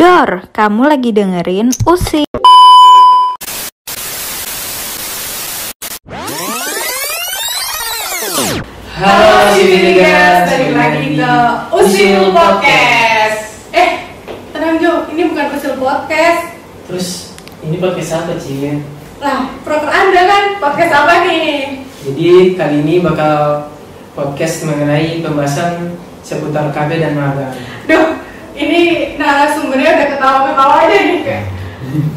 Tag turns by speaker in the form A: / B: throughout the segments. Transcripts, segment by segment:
A: Dor, kamu lagi dengerin Usi.
B: Halo sini guys, balik lagi ke Usil Podcast. Tenang Jo, ini bukan Usil Podcast.
C: Terus ini podcast apa Cin?
B: Lah, proker Anda kan podcast apa nih?
C: Jadi kali ini bakal podcast mengenai pembahasan seputar KB dan magang.
B: Duh, ini narasumbernya udah ketawa-ketawa aja nih kayak.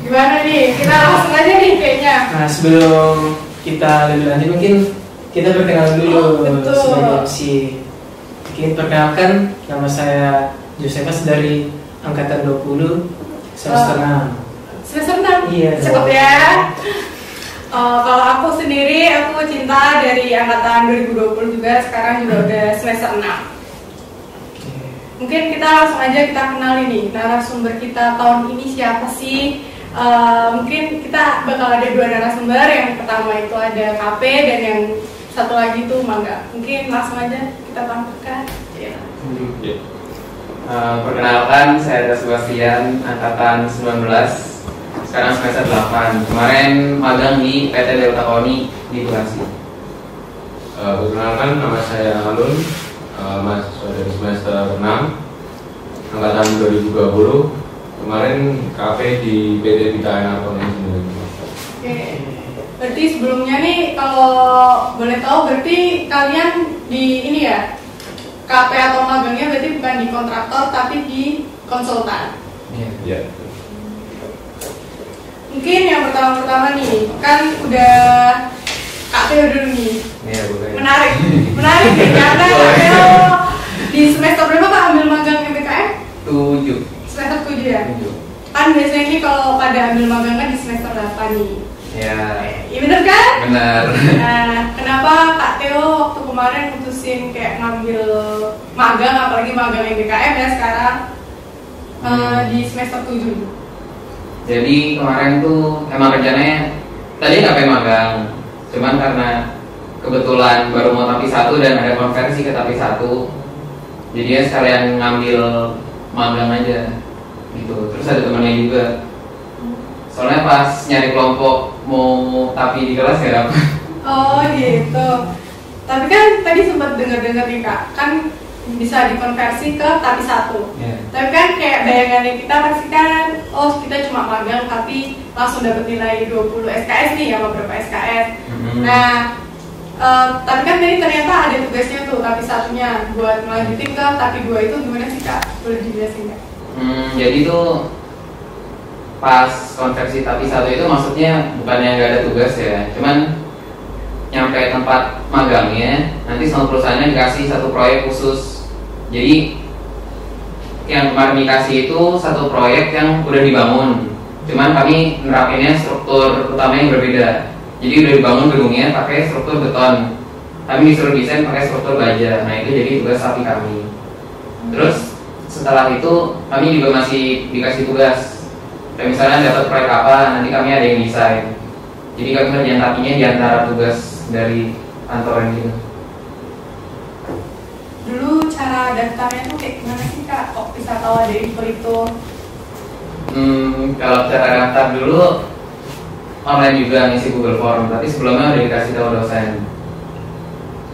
B: Gimana nih? Kita langsung aja nih kayaknya.
C: Nah sebelum kita lebih lanjut mungkin kita perkenalan dulu sebagai MC. Mungkin perkenalkan, nama saya Josephus dari angkatan 20 semester 6.
B: Semester 6?
C: Iya.
B: Cepet ya. Kalau aku sendiri, aku Cinta dari angkatan 2020 juga. Sekarang juga udah semester 6. Mungkin kita langsung aja kita kenalin nih narasumber kita tahun ini siapa sih? Mungkin kita bakal ada dua narasumber. Yang pertama itu ada KP dan yang satu lagi tuh magang. Mungkin langsung aja kita tampilkan.
D: Perkenalkan, saya Ada Sebastian, angkatan 19, sekarang semester 8. Kemarin magang di PT Delta Koni di Bekasi.
E: Perkenalkan, nama saya Alun, mahasiswa dari semester 6, angkatan 2020. Kemarin KP di PT BKN Arton Engineering.
B: Oke. Berarti sebelumnya nih kalau boleh tahu berarti kalian di ini ya KP atau magangnya berarti bukan di kontraktor tapi di konsultan.
E: Iya.
B: Mungkin yang pertama nih kan udah KP dulu nih.
D: Iya, boleh.
B: Menarik nih karena KPO di semester berapa Pak ambil magang MBKM?
D: 7.
B: Semester 7 ya? Kan biasanya ini kalau pada ambil magangnya di semester 8 nih.
D: Ya,
B: Iya bener kan?
D: benar.
B: Nah, kenapa Kak Theo waktu kemarin mutusin kayak ngambil magang, apalagi magang MBKM ya sekarang di semester 7?
D: Jadi kemarin tuh emang rencananya tadi KP magang, cuman karena kebetulan baru mau tapi 1 dan ada konversi ke tapi 1, jadinya sekalian ngambil magang aja gitu. Terus ada temennya juga, soalnya pas nyari kelompok mau tapi di kelas gak dapet.
B: Oh gitu. Tapi kan tadi sempat dengar-dengar nih Kak, kan bisa dikonversi ke tapi 1.
D: Yeah.
B: Tapi kan kayak bayangannya kita pasti kan, oh kita cuma magang tapi langsung dapat nilai 20 SKS nih ya, beberapa SKS. Nah, tapi kan tadi ternyata ada tugasnya tuh tapi 1-nya buat melanjutin ke tapi 2 itu gimana sih Kak? Boleh dijelasin nggak?
D: Jadi tuh pas konversi tapi 1 itu maksudnya bukannya nggak ada tugas ya, cuman nyampe tempat magangnya nanti sama perusahaannya dikasih satu proyek khusus. Jadi yang kemarin dikasih itu satu proyek yang udah dibangun, cuman kami nerapinnya struktur utamanya yang berbeda. Jadi udah dibangun gedungnya pakai struktur beton, kami disuruh desain pakai struktur baja. Nah itu jadi tugas sapi kami. Terus setelah itu kami juga masih dikasih tugas. Kayak misalnya dapat proyek apa, nanti kami ada yang desain. Jadi kami kerjaan tapinya di antara tugas dari kantor gitu.
B: Dulu cara daftarnya tuh kayak gimana sih Kak? Kok bisa tahu ada info itu?
D: Kalau cara daftar dulu online juga ngisi Google Form, tapi sebelumnya udah dikasih tahu dosen.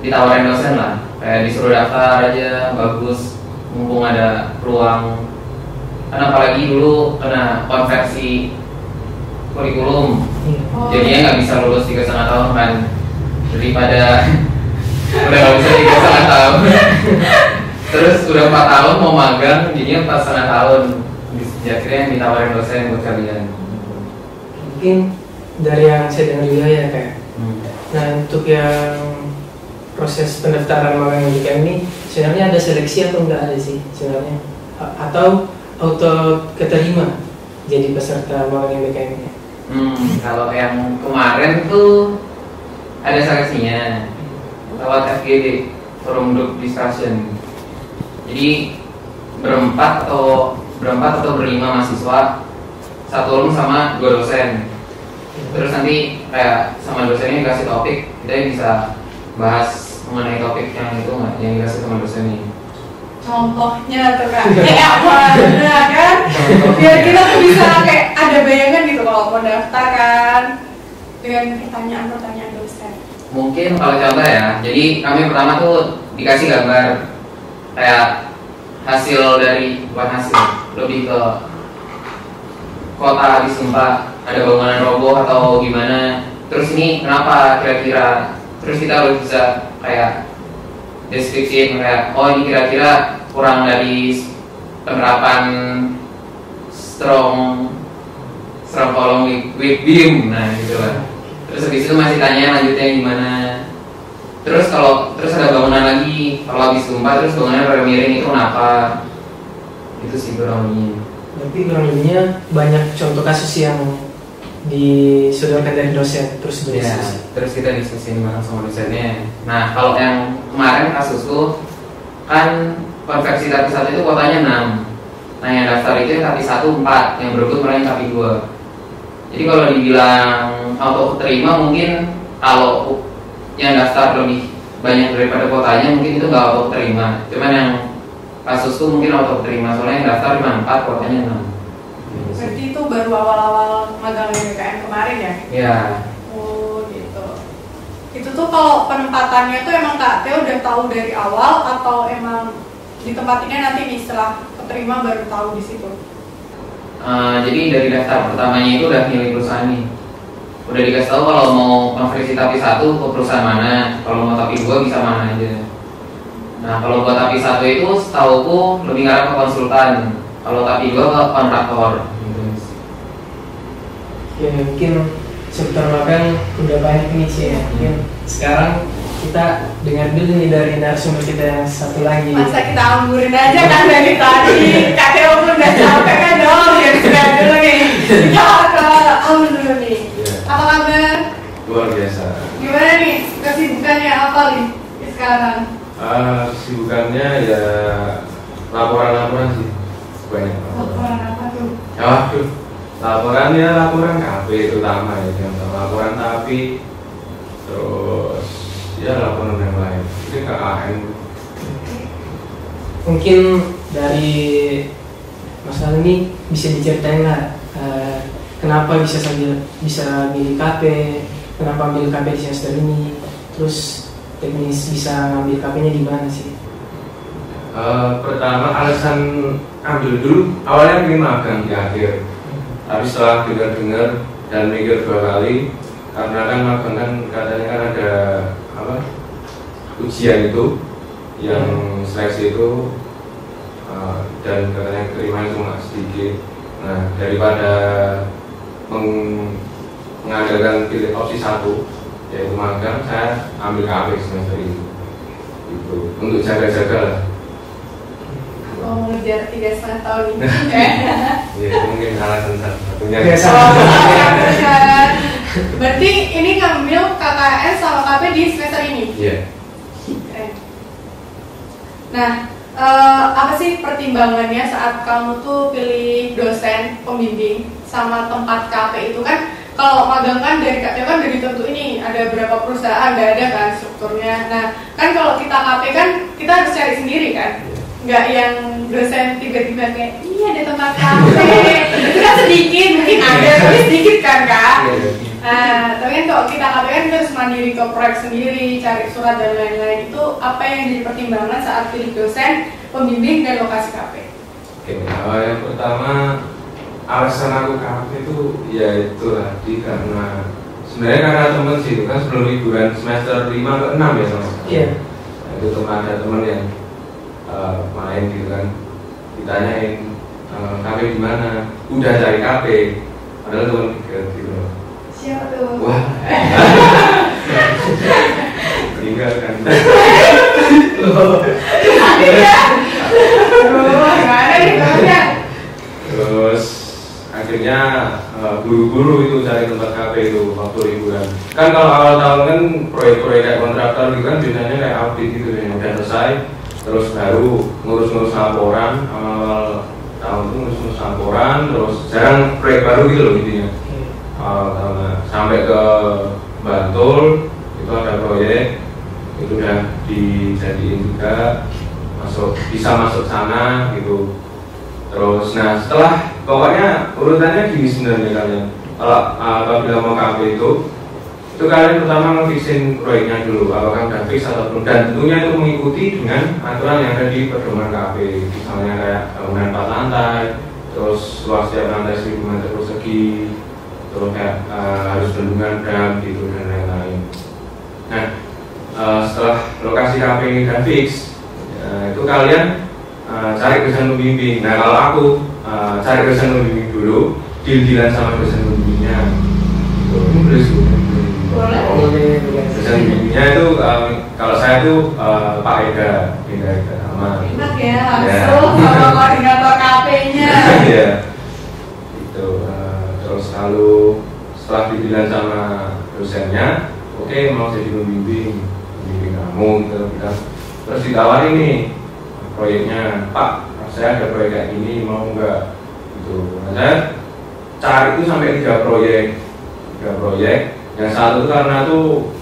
D: Ditawarin dosen lah, kayak disuruh daftar aja, bagus, mumpung ada peluang. Karena apalagi dulu kena konversi kurikulum, jadinya nggak bisa lulus 3,5 tahun kan, daripada udah nggak bisa 3,5 tahun. Terus udah 4 tahun mau magang, jadinya 4,5 tahun. Akhirnya yang ditawarin dosen buat kalian.
C: Mungkin dari yang saya dengar juga ya kayak. Nah untuk yang proses pendaftaran magang MBKM ini sebenarnya ada seleksi atau enggak ada sih sebenarnya? Atau auto keterima jadi peserta magang MBKM ini?
D: Kalau yang kemarin tuh ada seleksinya lewat FGD, Forum Group Discussion. Jadi berempat atau berlima mahasiswa, 1 alum sama 2 dosen. Terus nanti kayak sama dosennya dikasih topik, kita bisa bahas mengenai topik yang itu nggak, yang dikasih sama dosennya.
B: contohnya tuh Kak, kayak apa, nah kan? Biar kita tuh bisa kayak ada bayangan gitu kalau mau daftar kan dengan pertanyaan-pertanyaan dosen.
D: Mungkin kalau contoh ya, jadi kami pertama tuh dikasih gambar kayak hasil dari, bukan hasil, lebih ke kota habis gempa, ada bangunan roboh atau gimana. Terus ini kenapa kira-kira, terus kita harus bisa kayak deskripsi kayak, oh ini kira-kira kurang dari penerapan strong column weak beam, nah gitu lah. Terus habis itu masih tanya lanjutnya gimana. Terus ada bangunan lagi, kalau habis gempa terus bangunan pada miring itu kenapa? Itu sih kurang lebihnya.
C: Berarti kurang lebihnya banyak contoh kasus yang disodorkan dari dosen terus
D: Ya, terus kita diskusiin bareng sama dosennya. Nah, kalau yang kemarin kasusku kan konveksi tapi 1 itu kuotanya 6. Nah, yang daftar itu yang tapi 1 4, yang berebut malah yang tapi 2. Jadi kalau dibilang auto terima, mungkin kalau yang daftar lebih banyak daripada kuotanya mungkin itu nggak auto terima. Cuman yang kasusku mungkin auto terima, soalnya yang daftar cuma 4, kuotanya 6.
B: Berarti itu baru awal-awal magang BKN kemarin ya?
D: Iya.
B: Oh gitu. Itu tuh kalau penempatannya tuh emang Kak Teo udah tahu dari awal atau emang ditempatinnya nanti nih setelah keterima baru tahu di situ?
D: Jadi dari daftar pertamanya itu udah milih perusahaan nih. Udah dikasih tahu kalau mau konversi tapi 1 ke perusahaan mana, kalau mau tapi 2 bisa mana aja. Nah kalau buat tapi 1 itu setauku lebih ngarah ke konsultan, kalau tapi 2 ke kontraktor.
C: Ya mungkin seputar magang udah banyak nih sih ya. Mungkin sekarang kita dengar dulu nih dari narasumber kita yang satu lagi.
B: Masa kita anggurin aja kan dari tadi? Kak Teo pun udah capek kan dong, jadi sudah dulu nih. Kita ke Aun dulu nih. Apa kabar?
E: Luar biasa.
B: Gimana nih kesibukannya apa nih sekarang?
E: Kesibukannya ya laporan-laporan sih banyak.
B: Laporan apa tuh?
E: Waduh, laporan KP terutama ya, contoh laporan tapi terus ya laporan yang lain. Ini KKN.
C: Mungkin dari Mas Al ini bisa diceritain nggak kenapa bisa milih KP, kenapa ambil KP di semester ini, terus teknis bisa ngambil KP-nya di mana sih?
E: Pertama alasan ambil dulu awalnya pengen magang di akhir, tapi setelah dengar dan mikir 2 kali, karena kan magang kan katanya kan ada apa ujian itu yang seleksi itu dan katanya terima itu nggak sedikit. Nah daripada mengadakan pilih opsi 1 yaitu magang, saya ambil KP semester ini itu untuk jaga-jaga lah.
B: Mau ngejar 3,5 tahun ini.
E: Ya itu mungkin alasan satunya.
B: Berarti ini ngambil KKS sama KP di semester ini?
E: Iya.
B: Keren. Nah, apa sih pertimbangannya saat kamu tuh pilih dosen pembimbing sama tempat KP itu kan? Kalau magang kan dari KP kan udah ditentu ini ada berapa perusahaan, nggak ada kan strukturnya. Nah, kan kalau kita KP kan kita harus cari sendiri kan? Nggak yang dosen tiba-tiba kayak iya ada tempat kafe itu kan sedikit, mungkin ada tapi sedikit kan Kak. Nah tapi kan kalau kita KP kan kita harus mandiri ke proyek sendiri, cari surat dan lain-lain. Itu apa yang jadi pertimbangan saat pilih dosen, pembimbing dan lokasi KP?
E: Oke, yang pertama alasan aku KP itu ya itu tadi karena sebenarnya karena temen sih itu kan sebelum liburan semester 5 ke 6 ya sama.
C: Iya.
E: Nah, itu ada temen yang main gitu kan, ditanyain KP di mana, udah cari KP, padahal teman tiga gitu.
B: Siapa tuh?
E: Wah, meninggal kan.
B: Gimana nih namanya?
E: Terus akhirnya buru-buru itu cari tempat KP itu waktu liburan. Kan kalau awal tahun kan proyek-proyek kayak kontraktor gitu kan biasanya kayak audit gitu yang udah selesai. Terus baru ngurus-ngurus laporan, awal tahun itu ngurus-ngurus laporan, terus jarang proyek baru gitu loh intinya. Sampai ke Bantul itu ada proyek, itu udah dijadiin juga bisa masuk sana gitu. Terus nah setelah pokoknya urutannya gini sebenarnya kalian. Kalau apabila mau KP itu kalian pertama ngefixin proyeknya dulu apakah udah fix ataupun, dan tentunya itu mengikuti dengan aturan yang ada di pedoman KP, misalnya kayak bangunan 4 lantai, terus luas setiap lantai 1000 meter persegi, terus kayak harus bendungan dam gitu dan lain-lain. Nah setelah lokasi KP ini udah fix, itu kalian cari dosen pembimbing. Nah kalau aku cari dosen pembimbing dulu, deal-dealan sama dosen pembimbingnya. Ini boleh. Dosen pembimbingnya itu kalau saya itu Pak Eda sama.
B: Enak ya, langsung sama koordinator KP-nya.
E: Iya. Itu terus lalu setelah deal-dealan sama dosennya, oke mau jadi pembimbing kamu gitu, terus ditawarin nih proyeknya, Pak saya ada proyek kayak gini mau nggak gitu. Nah, saya cari itu sampai 3 proyek, yang satu karena tuh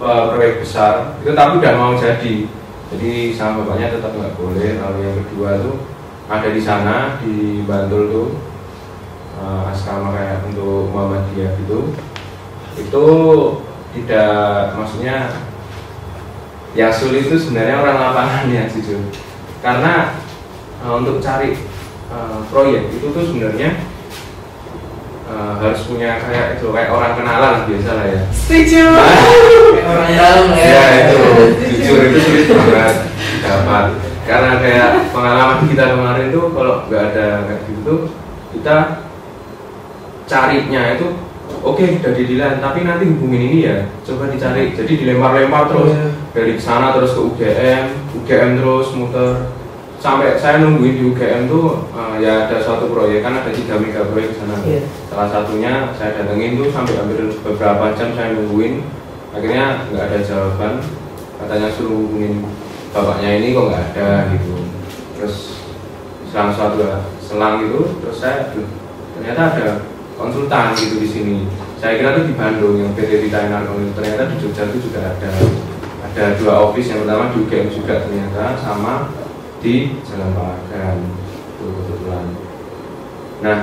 E: proyek besar itu tapi udah mau jadi sama bapaknya tetap nggak boleh. Lalu yang kedua tuh ada di sana di Bantul tuh asrama kayak untuk Muhammadiyah gitu, itu tidak, maksudnya yang sulit itu sebenarnya orang lapangannya jujur, karena untuk cari proyek itu tuh sebenarnya harus punya kayak orang kenalan biasa lah ya.
B: Setuju.
C: Orang dalam
E: Ya itu jujur itu sulit banget dapat, karena kayak pengalaman kita kemarin tuh kalau nggak ada kayak gitu tuh kita carinya itu oke udah didilan tapi nanti hubungin ini ya coba dicari, jadi dilempar-lempar terus dari sana terus ke UGM terus muter sampai saya nungguin di UGM tuh ya ada suatu proyek kan ada 3 mega proyek di sana. Salah satunya saya datengin tuh sampai hampir beberapa jam saya nungguin, akhirnya nggak ada jawaban, katanya suruh hubungin bapaknya ini kok nggak ada gitu. Terus selang gitu terus saya ternyata ada konsultan gitu di sini. Saya kira tuh di Bandung yang PT Vita Energi, ternyata di Jogja itu juga ada 2 office, yang pertama di UGM juga ternyata, sama di Jalan Palagan kebetulan. Nah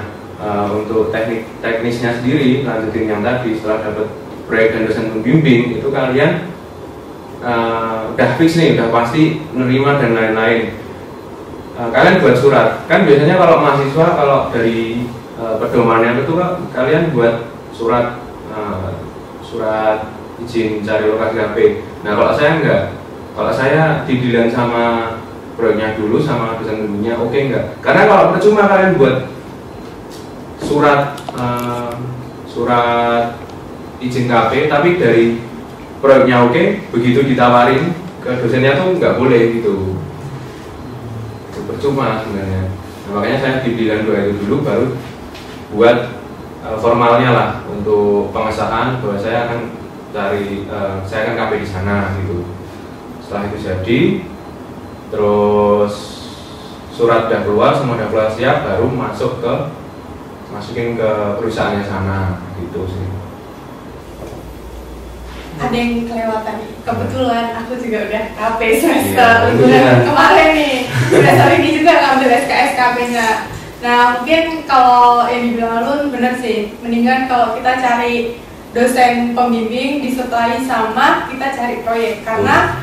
E: untuk teknisnya sendiri lanjutin yang tadi, setelah dapat proyek dan dosen pembimbing itu kalian udah fix nih, udah pasti menerima dan lain-lain. Kalian buat surat, kan biasanya kalau mahasiswa kalau dari pedomannya itu kalian buat surat izin cari lokasi KP. Nah kalau saya enggak, kalau saya didilan sama proyeknya dulu sama dosen pembimbingnya oke enggak, karena kalau percuma kalian buat surat izin KP tapi dari proyeknya oke, begitu ditawarin ke dosennya tuh nggak boleh gitu, itu percuma sebenarnya. Nah, makanya saya didilan 2 itu dulu baru buat formalnya lah untuk pengesahan bahwa saya akan saya akan KP di sana gitu. Setelah itu jadi, terus surat udah keluar, semua udah keluar siap, baru masukin ke perusahaannya sana gitu sih.
B: Ada yang kelewatan nih, kebetulan aku juga udah KP semester bulan kemarin nih, semester ini juga ngambil SKSKP-nya. Nah mungkin kalau yang dibilang Alun bener sih, mendingan kalau kita cari dosen pembimbing disertai sama kita cari proyek, karena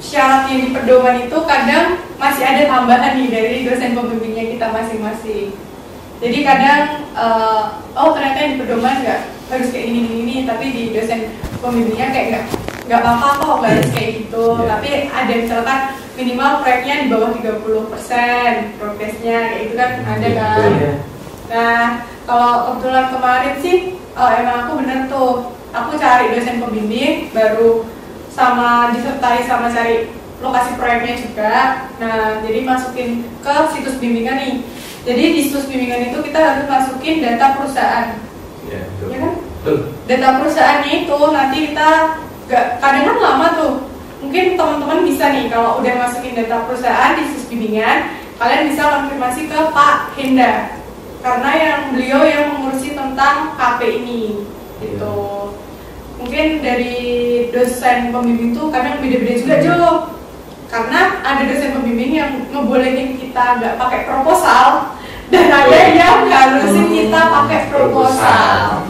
B: syarat yang di pedoman itu kadang masih ada tambahan nih dari dosen pembimbingnya kita masing-masing. Jadi kadang ternyata yang di pedoman nggak harus kayak gini, tapi di dosen pembimbingnya kayak nggak apa-apa kok, nggak harus kayak gitu. Tapi ada misalkan minimal proyeknya di bawah 30% progresnya kayak itu kan ada kan. Nah kalau kebetulan kemarin sih emang aku bener tuh, aku cari dosen pembimbing baru sama disertai sama cari lokasi proyeknya juga. Nah jadi masukin ke situs bimbingan nih. Jadi di situs bimbingan itu kita harus masukin data perusahaan, ya kan? Data perusahaannya itu nanti kita kadang kan lama tuh. Mungkin teman-teman bisa nih kalau udah masukin data perusahaan di situs bimbingan, kalian bisa konfirmasi ke Pak Henda, karena beliau yang mengurusi tentang KP ini, gitu. Mungkin dari dosen pembimbing tuh kadang beda-beda juga Jo. karena ada dosen pembimbing yang ngebolehin kita nggak pakai proposal dan ada yang harusin kita pakai proposal.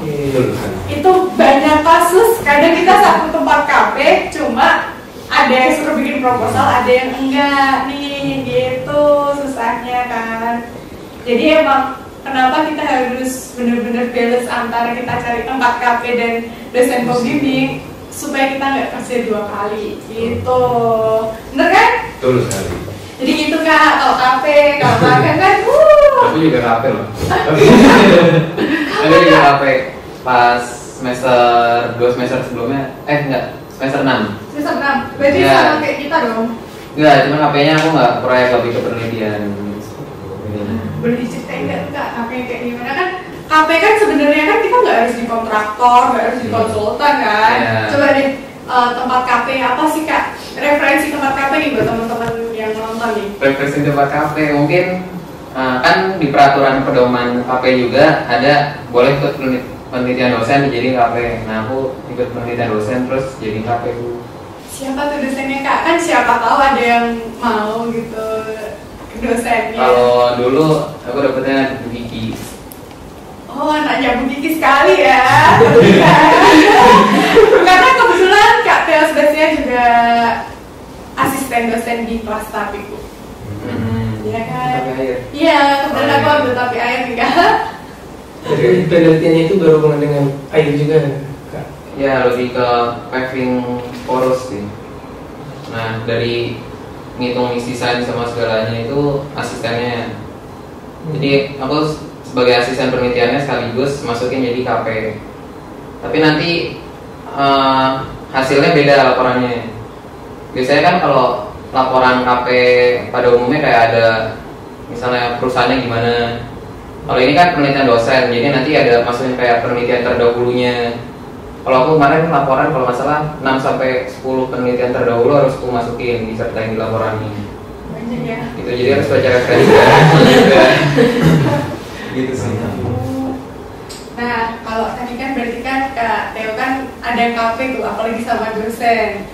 B: Itu banyak kasus, kadang kita satu tempat KP cuma ada yang suruh bikin proposal, ada yang enggak nih, gitu susahnya kan. Jadi emang kenapa kita harus benar-benar balance antara kita cari tempat KP dan dosen pembimbing supaya kita nggak kerja 2 kali, gitu. Bener kan?
E: Betul sekali.
B: Jadi gitu Kak, kalau KP, kalau magang kan,
D: Aku juga KP loh. Aku juga KP pas semester 2 semester sebelumnya, enggak, semester 6.
B: Semester 6, berarti
D: Ya.
B: sama kayak kita dong.
D: Enggak, cuma KP-nya aku nggak proyek, lebih ke penelitian.
B: Boleh diceritain nggak Kak, KP kayak gimana kan? KP kan sebenarnya kan kita nggak harus di kontraktor, nggak harus di konsultan kan.
D: Yeah.
B: Coba deh tempat KP apa sih Kak? Referensi tempat KP nih buat teman-teman yang nonton nih.
D: Referensi tempat KP mungkin kan di peraturan pedoman KP juga ada boleh ikut penelitian dosen jadi KP. Nah aku ikut penelitian dosen terus jadi KP dulu.
B: Siapa tuh dosennya Kak? Kan siapa tahu ada yang mau gitu dosennya.
D: Kalau dulu aku dapetnya Bu Kiki.
B: Oh, anaknya Bu Kiki sekali ya. Karena kebetulan Kak Teos Basnya juga asisten dosen di kelas tapi Bu. Iya kan?
D: Tapi air.
B: Iya, kebetulan aku ambil tapi air nih Kak.
C: Jadi penelitiannya itu berhubungan dengan air juga, Kak?
D: Ya lebih ke paving poros sih. Nah dari ngitung isi desain sama segalanya itu asistennya. Jadi aku sebagai asisten penelitiannya sekaligus masukin jadi KP. Tapi nanti hasilnya beda laporannya. Biasanya kan kalau laporan KP pada umumnya kayak ada misalnya perusahaannya gimana. Kalau ini kan penelitian dosen, jadi nanti ada masukin kayak penelitian terdahulunya. Kalau aku kemarin laporan kalau nggak salah 6-10 penelitian terdahulu harus aku masukin disertain di laporan ini.
B: Banyak ya.
D: Gitu, jadi harus baca referensi juga. Gitu sih.
B: Nah, kalau tadi kan berarti kan Kak Theo kan ada KP tuh, apalagi sama dosen.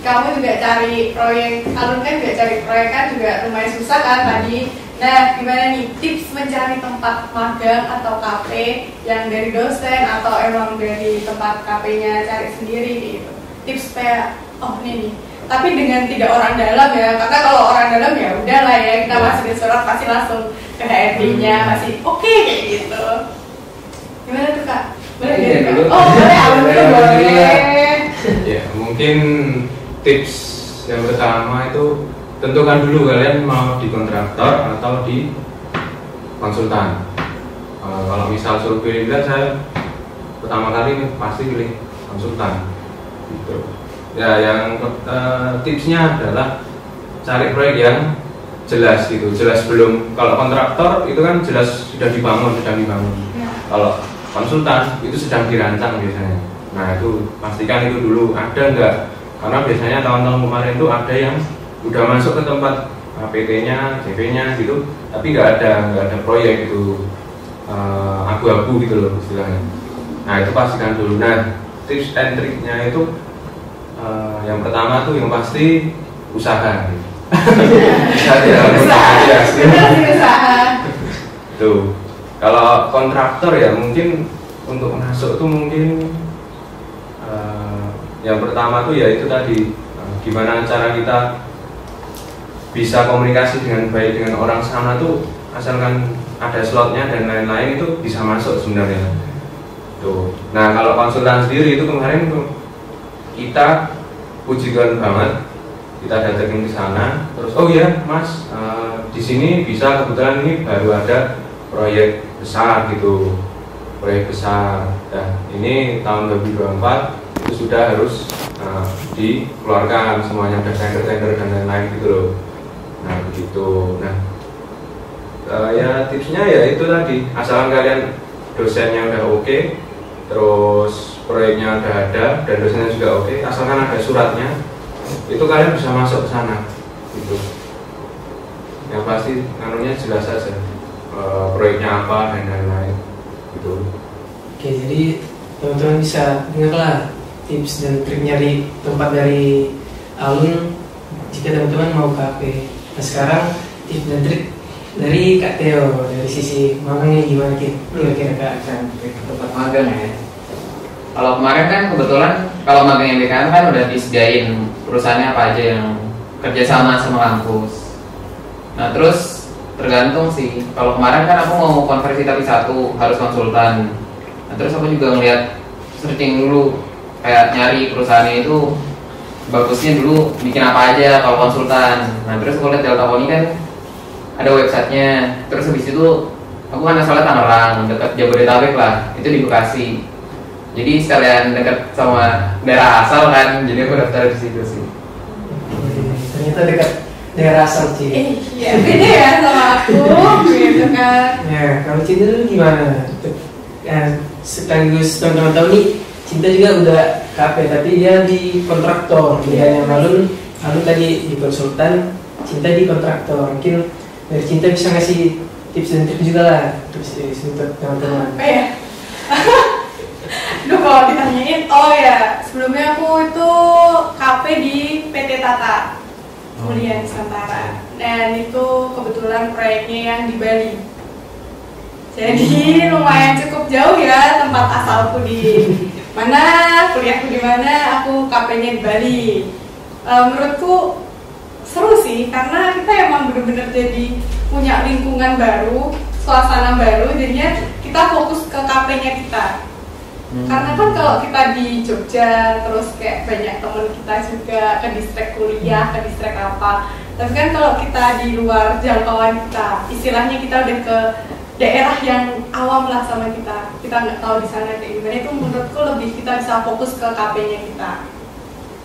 B: Kamu juga cari proyek, alun kan juga cari proyek kan juga lumayan susah kan tadi. Nah, gimana nih tips mencari tempat magang atau KP yang dari dosen atau emang dari tempat KP-nya cari sendiri gitu? Tips supaya, oh ini nih. Tapi dengan tidak orang dalam ya, karena kalau orang dalam ya udah lah ya, kita masukin surat pasti langsung ke HRD-nya, masih oke kayak gitu. Gimana tuh Kak? Boleh
D: Iya,
B: ya, Kak?
D: dulu.
B: Oh boleh, alun dulu boleh.
E: Ya, mungkin tips yang pertama itu tentukan dulu kalian mau di kontraktor atau di konsultan. Kalau misal suruh pilih, saya pertama kali pasti pilih konsultan. Gitu. Ya, yang tipsnya adalah cari proyek yang jelas gitu, jelas belum. Kalau kontraktor itu kan jelas sudah dibangun. Kalau konsultan itu sedang dirancang biasanya. Nah itu pastikan itu dulu ada enggak, karena biasanya tahun-tahun kemarin itu ada yang udah masuk ke tempat PT-nya, CV-nya gitu, tapi nggak ada proyek itu, abu-abu gitu loh istilahnya. Nah itu pastikan dulu. Nah tips and triknya itu yang pertama tuh yang pasti usaha.
B: Usaha.
E: Tuh kalau kontraktor ya mungkin untuk masuk tuh mungkin yang pertama tuh ya itu tadi gimana cara kita bisa komunikasi dengan baik dengan orang sana tuh, asalkan ada slotnya dan lain-lain itu bisa masuk sebenarnya. Tuh. Nah kalau konsultan sendiri itu kemarin tuh kita puji Tuhan banget, kita datengin ke sana, terus oh ya Mas di sini bisa kebetulan ini baru ada proyek besar gitu, proyek besar. Nah ini tahun 2024 itu sudah harus dikeluarkan semuanya, ada tender dan lain-lain gitu loh. Nah begitu. Nah ya tipsnya ya itu tadi, asalkan kalian dosennya udah oke, terus proyeknya udah ada dan dosennya juga oke, asalkan ada suratnya, itu kalian bisa masuk ke sana gitu. Yang pasti anunya jelas saja, proyeknya apa dan lain-lain gitu.
C: Oke, jadi teman-teman bisa dengarlah tips dan trik nyari tempat dari alun. jika teman-teman mau KP. Nah sekarang tips dan trik dari Kak Theo, dari sisi magangnya gimana kira-kira Kak?
D: Tempat magang ya. Kalau kemarin kan kebetulan kalau magang yang BKM kan udah disediain perusahaannya apa aja yang kerjasama sama kampus. Nah terus tergantung sih. Kalau kemarin kan aku mau konversi tapi satu harus konsultan. Nah terus aku juga ngeliat searching dulu, kayak nyari perusahaannya itu bagusnya dulu bikin apa aja kalau konsultan. Nah terus aku lihat Delta Poni kan ada websitenya. Terus habis itu aku kan asalnya Tangerang, dekat Jabodetabek lah, itu di Bekasi. Jadi sekalian dekat sama daerah asal kan, jadi aku daftar di situ sih.
C: Ternyata dekat daerah asal sih.
B: Iya, beda ya sama aku, gitu kan.
C: Ya, kalau Cinta dulu gimana? Sekaligus teman-teman tahu nih, Cinta juga udah KP, tapi dia di kontraktor. Dia yang Alun tadi di konsultan, Cinta di kontraktor. Mungkin dari Cinta bisa ngasih tips dan trik juga lah, tips untuk teman-teman.
B: Apa ya? Duh kalau ditanyain, oh ya sebelumnya aku itu KP di PT Tata Mulia Nusantara, dan itu kebetulan proyeknya yang di Bali. Jadi lumayan cukup jauh ya tempat asalku di mana, kuliahku di mana, aku KP-nya di Bali. Menurutku seru sih karena kita emang bener-bener jadi punya lingkungan baru, suasana baru, jadinya kita fokus ke KP-nya kita. Karena kan kalau kita di Jogja terus kayak banyak temen kita juga ke distrik kuliah, ke distrik apa. Tapi kan kalau kita di luar jangkauan kita, istilahnya kita udah ke daerah yang awam lah sama kita nggak tahu di sana kayak gimana, itu menurutku lebih kita bisa fokus ke KP-nya kita.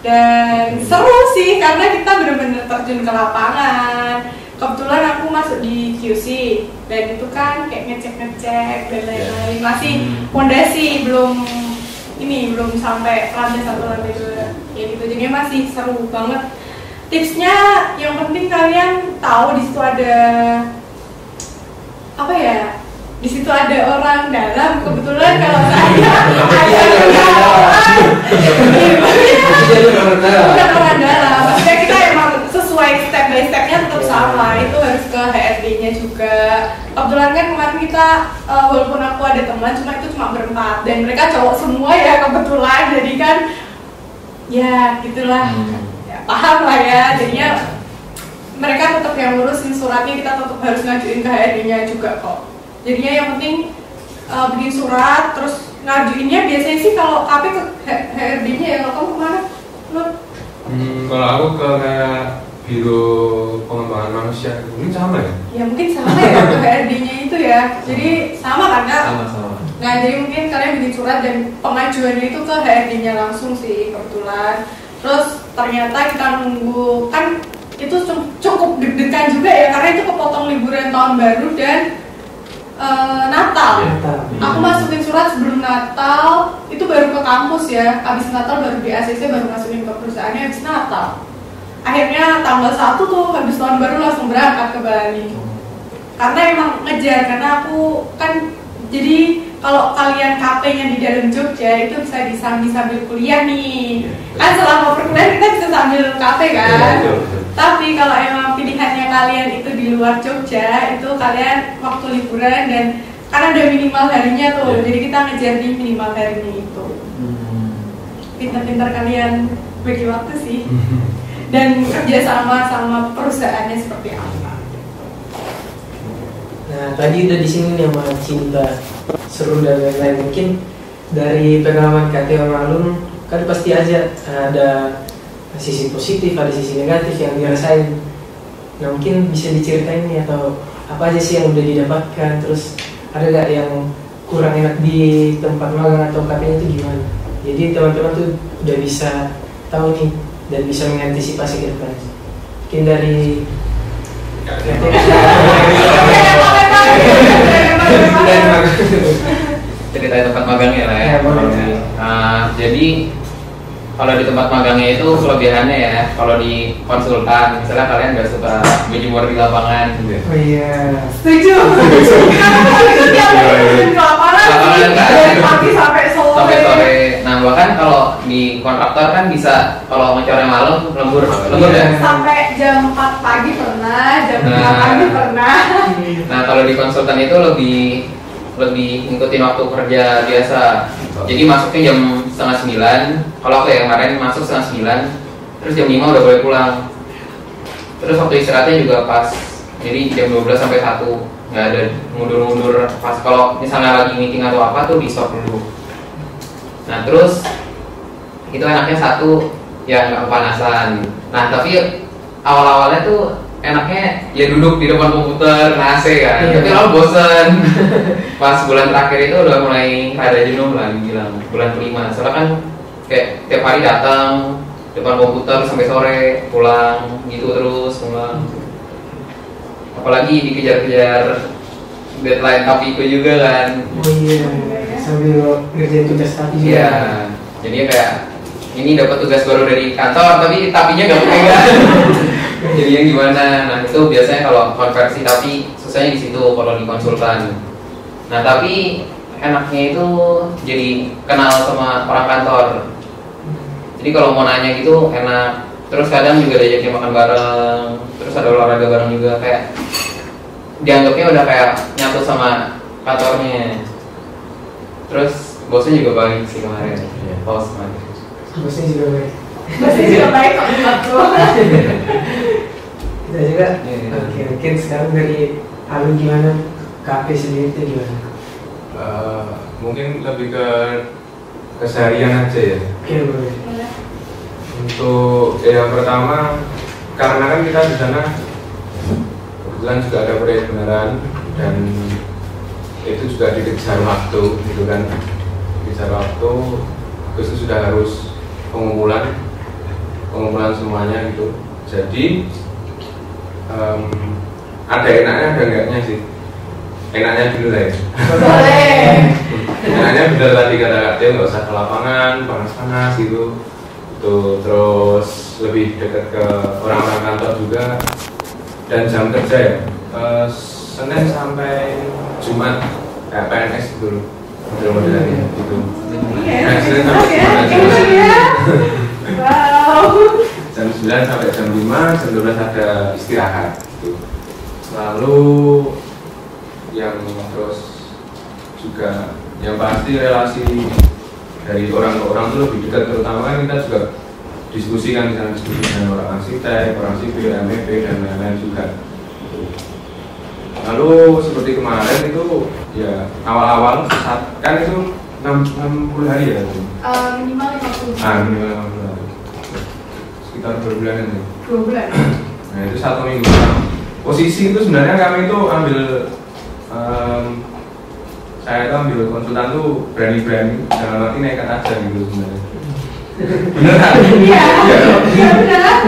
B: Dan seru sih karena kita benar-benar terjun ke lapangan. Kebetulan aku masuk di QC dan itu kan kayak ngecek dan lain-lain, masih fondasi, belum sampai lantai 1 lantai 2 ya gitu, jadi masih seru banget. Tipsnya yang penting kalian tahu di situ ada apa ya, di situ ada orang dalam. Kebetulan kalau saya bukan orang dalam, maksudnya kita emang sesuai step by stepnya tetap sama, itu harus ke HRD-nya juga. Kebetulan kan kemarin kita walaupun aku ada teman, cuma berempat dan mereka cowok semua ya kebetulan, jadi kan ya gitulah, ya, paham lah ya, jadinya mereka tetap yang ngurusin suratnya, kita tetap harus ngajuin ke HRD-nya juga kok. Jadinya yang penting bikin surat, terus ngajuinnya biasanya sih kalau KP ke HRD-nya ya. Kalau kamu kemana?
E: Kalau aku ke kayak biro pengembangan manusia, mungkin sama ya?
B: Ya mungkin sama ya ke HRD-nya itu ya. Jadi sama kan Kak?
D: Sama-sama.
B: Nah jadi mungkin kalian bikin surat dan pengajuannya itu ke HRD-nya langsung sih kebetulan. Terus ternyata kita nunggu, kan itu cukup deg-degan juga ya karena itu kepotong liburan tahun baru dan Natal. Aku masukin surat sebelum Natal, itu baru ke kampus ya. Habis Natal baru di ACC, baru masukin ke perusahaannya habis Natal. Akhirnya tanggal 1 tuh habis tahun baru langsung berangkat ke Bali. Karena emang ngejar, karena aku kan jadi kalau kalian KP-nya di dalam Jogja itu bisa sambil kuliah nih. Kan selama perkuliahan kita bisa sambil KP kan. Tapi kalau emang pilihannya kalian itu di luar Jogja, itu kalian waktu liburan dan karena ada minimal harinya tuh, jadi kita ngejar di minimal harinya itu. Pintar-pintar kalian bagi waktu sih. Dan kerja sama perusahaannya seperti apa.
C: Nah tadi udah di sini nih sama Cinta, seru dan lain-lain. Mungkin dari pengalaman Kak Theo Alun kan pasti aja ada sisi positif, ada sisi negatif yang dirasain. Nah mungkin bisa diceritain nih, atau apa aja sih yang udah didapatkan, terus ada gak yang kurang enak di tempat magang atau KP-nya itu gimana? Jadi teman-teman tuh udah bisa tahu nih dan bisa mengantisipasi ke depan. Mungkin dari
D: cerita tempat magangnya lah ya. Jadi kalau di tempat magangnya itu kelebihannya ya, kalau di konsultan misalnya kalian nggak suka berjemur di lapangan.
C: Oh iya.
B: Setuju. Kenapa itu tiap hari di lapangan dari pagi sampai sore.
D: Nah bahkan kalau di kontraktor kan bisa kalau ngecornya malam lembur kan?
B: Sampai jam 4 pagi pernah, jam 5 pagi pernah.
D: Nah kalau di konsultan itu lebih ngikutin waktu kerja biasa. Jadi masuknya jam 8:30. Kalau aku ya kemarin masuk 8:30, terus jam 5 udah boleh pulang. Terus waktu istirahatnya juga pas, jadi jam 12 sampai 1, nggak ada mundur-mundur pas kalau misalnya lagi meeting atau apa tuh di stop dulu. Nah terus itu enaknya satu ya nggak kepanasan. Nah tapi awal-awalnya tuh enaknya ya duduk di depan komputer AC kan, tapi lalu bosen. Pas bulan terakhir itu udah mulai rada jenuh lah dibilang, bulan kelima. Soalnya kan kayak tiap hari datang depan komputer sampai sore, pulang gitu terus pulang. Apalagi dikejar-kejar deadline tapiku juga kan.
C: Oh iya, sambil ngerjain tugas tapi juga.
D: Iya, jadi kayak ini dapat tugas baru dari kantor tapi tapinya gak pegang. Jadi yang gimana? Nah itu biasanya kalau konversi tapi susahnya di situ kalau di konsultan. Nah tapi enaknya itu jadi kenal sama orang kantor. Jadi kalau mau nanya gitu enak. Terus kadang juga diajakin makan bareng. Terus ada olahraga bareng juga, kayak dianggapnya udah kayak nyatu sama kantornya. Terus bosnya juga baik sih kemarin. Bos kemarin.
C: Bosnya juga baik.
B: Masih juga baik kok bro.
C: Kita juga. Oke, mungkin sekarang dari Alun gimana? KP sendiri itu gimana?
E: Mungkin lebih ke keseharian aja ya.
C: Oke, boleh.
E: Untuk yang pertama, karena kan kita di sana kebetulan juga ada proyek beneran dan itu juga dikejar waktu gitu kan. Dikejar waktu, terus itu sudah harus pengumpulan semuanya gitu. Jadi ada enaknya ada enggaknya sih. Enaknya dulu lah ya.
B: Boleh.
E: Enaknya bener tadi kata Kak Tio, nggak usah ke lapangan panas-panas gitu. Tuh, terus lebih dekat ke orang-orang kantor juga. Dan jam kerja ya Senin sampai Jumat kayak PNS gitu, model-modelnya gitu. Senin sampai Jumat
B: ya. Wow.
E: jam 9 sampai jam 5, jam 12 ada istirahat gitu. Lalu yang terus juga yang pasti relasi dari orang ke orang itu lebih dekat, terutama kan kita juga diskusikan misalnya diskusi dengan orang arsitek, orang sipil, MEP dan lain-lain juga. Lalu seperti kemarin itu ya awal-awal kan itu 60 hari ya?
B: Minimal 50.
E: Minimal 50 hari. Sekitar 2 bulan ini.
B: 2 bulan.
E: Nah itu 1 minggu. Posisi itu sebenarnya kami itu ambil saya itu ambil konsultan tuh berani-berani, dalam arti nekat aja gitu sebenarnya. Beneran?
B: Iya. Iya beneran.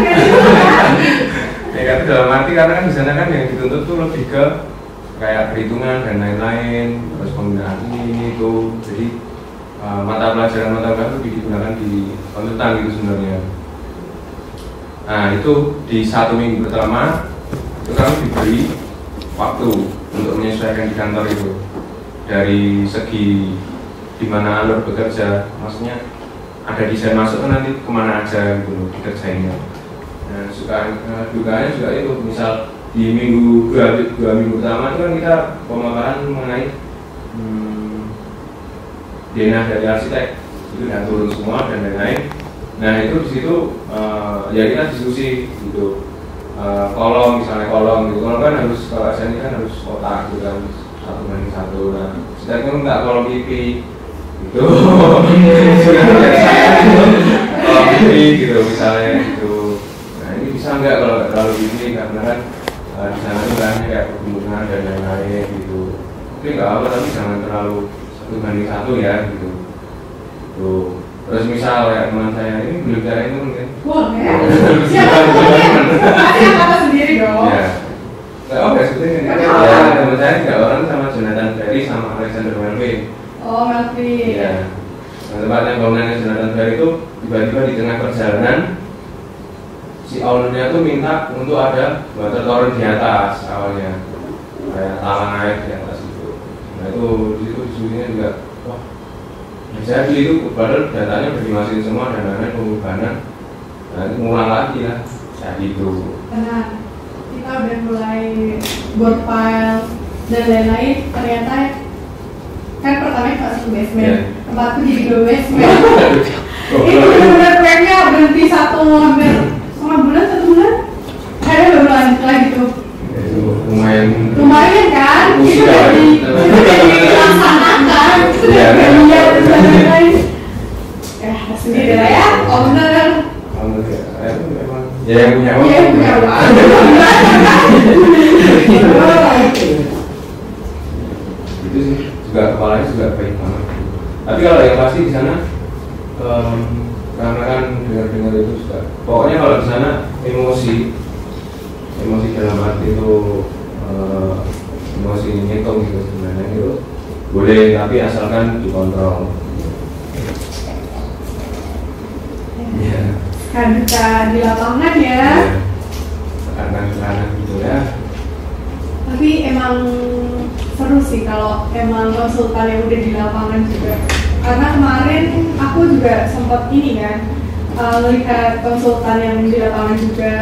E: Nekat dalam arti karena kan di sana kan yang dituntut tuh lebih ke kayak perhitungan dan lain-lain, terus penggunaan ini itu. Jadi mata pelajaran itu digunakan di konsultan gitu sebenarnya. Nah itu di 1 minggu pertama itu kami diberi waktu untuk menyesuaikan di kantor itu. Dari segi dimana alur bekerja, maksudnya ada desain masuk kan nanti kemana aja gitu dikerjainnya. Nah, dukanya juga itu, misal di dua minggu pertama itu kan kita pemaparan mengenai denah dari arsitek itu udah turun semua dan lain-lain. Nah itu di situ ya kita diskusi gitu. Kolom misalnya kolom gitu, kolom kan harus kalau ASN kan harus kotak gitu kan. 1:1. Nah, sedangkan nggak kolom pipi gitu. Kolom pipi gitu misalnya gitu. Nah ini bisa nggak kalau nggak terlalu pipi karena kan di sana itu kan kayak perkembangan dan lain-lain gitu. Tapi nggak apa, tapi jangan terlalu 1:1 ya gitu. Tuh. Terus misal kayak teman saya ini belum cara itu mungkin.
B: Boleh. Siapa yang kata sendiri dong.
E: Ya. Oke, sebetulnya ya, teman saya 3 orang sama Jonathan Ferry sama Alexander Melvin.
B: Oh, Melvin.
E: Iya. Nah, tempatnya bangunannya Jonathan Ferry itu tiba-tiba di tengah perjalanan si ownernya tuh minta untuk ada water tower di atas awalnya, kayak talang air di atas itu. Nah itu di situ diskusinya juga, wah, jadi itu padahal datanya udah dimasukin semua dan lain-lain pembubanan. Nah itu ngulang lagi lah. Kayak gitu.
B: Karena kita udah mulai board file dan lain-lain, ternyata kan pertama itu satu basement, tempatku jadi 2 basement. Itu benar-benar proyeknya berhenti hampir setengah bulan, 1 bulan. Akhirnya baru lanjut lagi tuh.
E: Itu lumayan
B: kan? Itu jadi dilaksanakan, itu udah bagian dan lain-lain. Ya, sendiri lah ya, owner.
E: Ya yang punya uang.
B: Yang punya uang.
E: Itu sih juga kepalanya juga baik banget. Tapi kalau yang pasti di sana karena kan dengar itu juga. Pokoknya kalau di sana emosi dalam arti itu emosi ngitung gitu sebenarnya itu boleh, tapi asalkan dikontrol. Iya.
B: Kan bisa di lapangan ya.
E: Tekanan gitu ya.
B: Tapi emang seru sih kalau emang konsultan yang udah di lapangan juga. Karena kemarin aku juga sempat ini kan melihat konsultan yang di lapangan juga.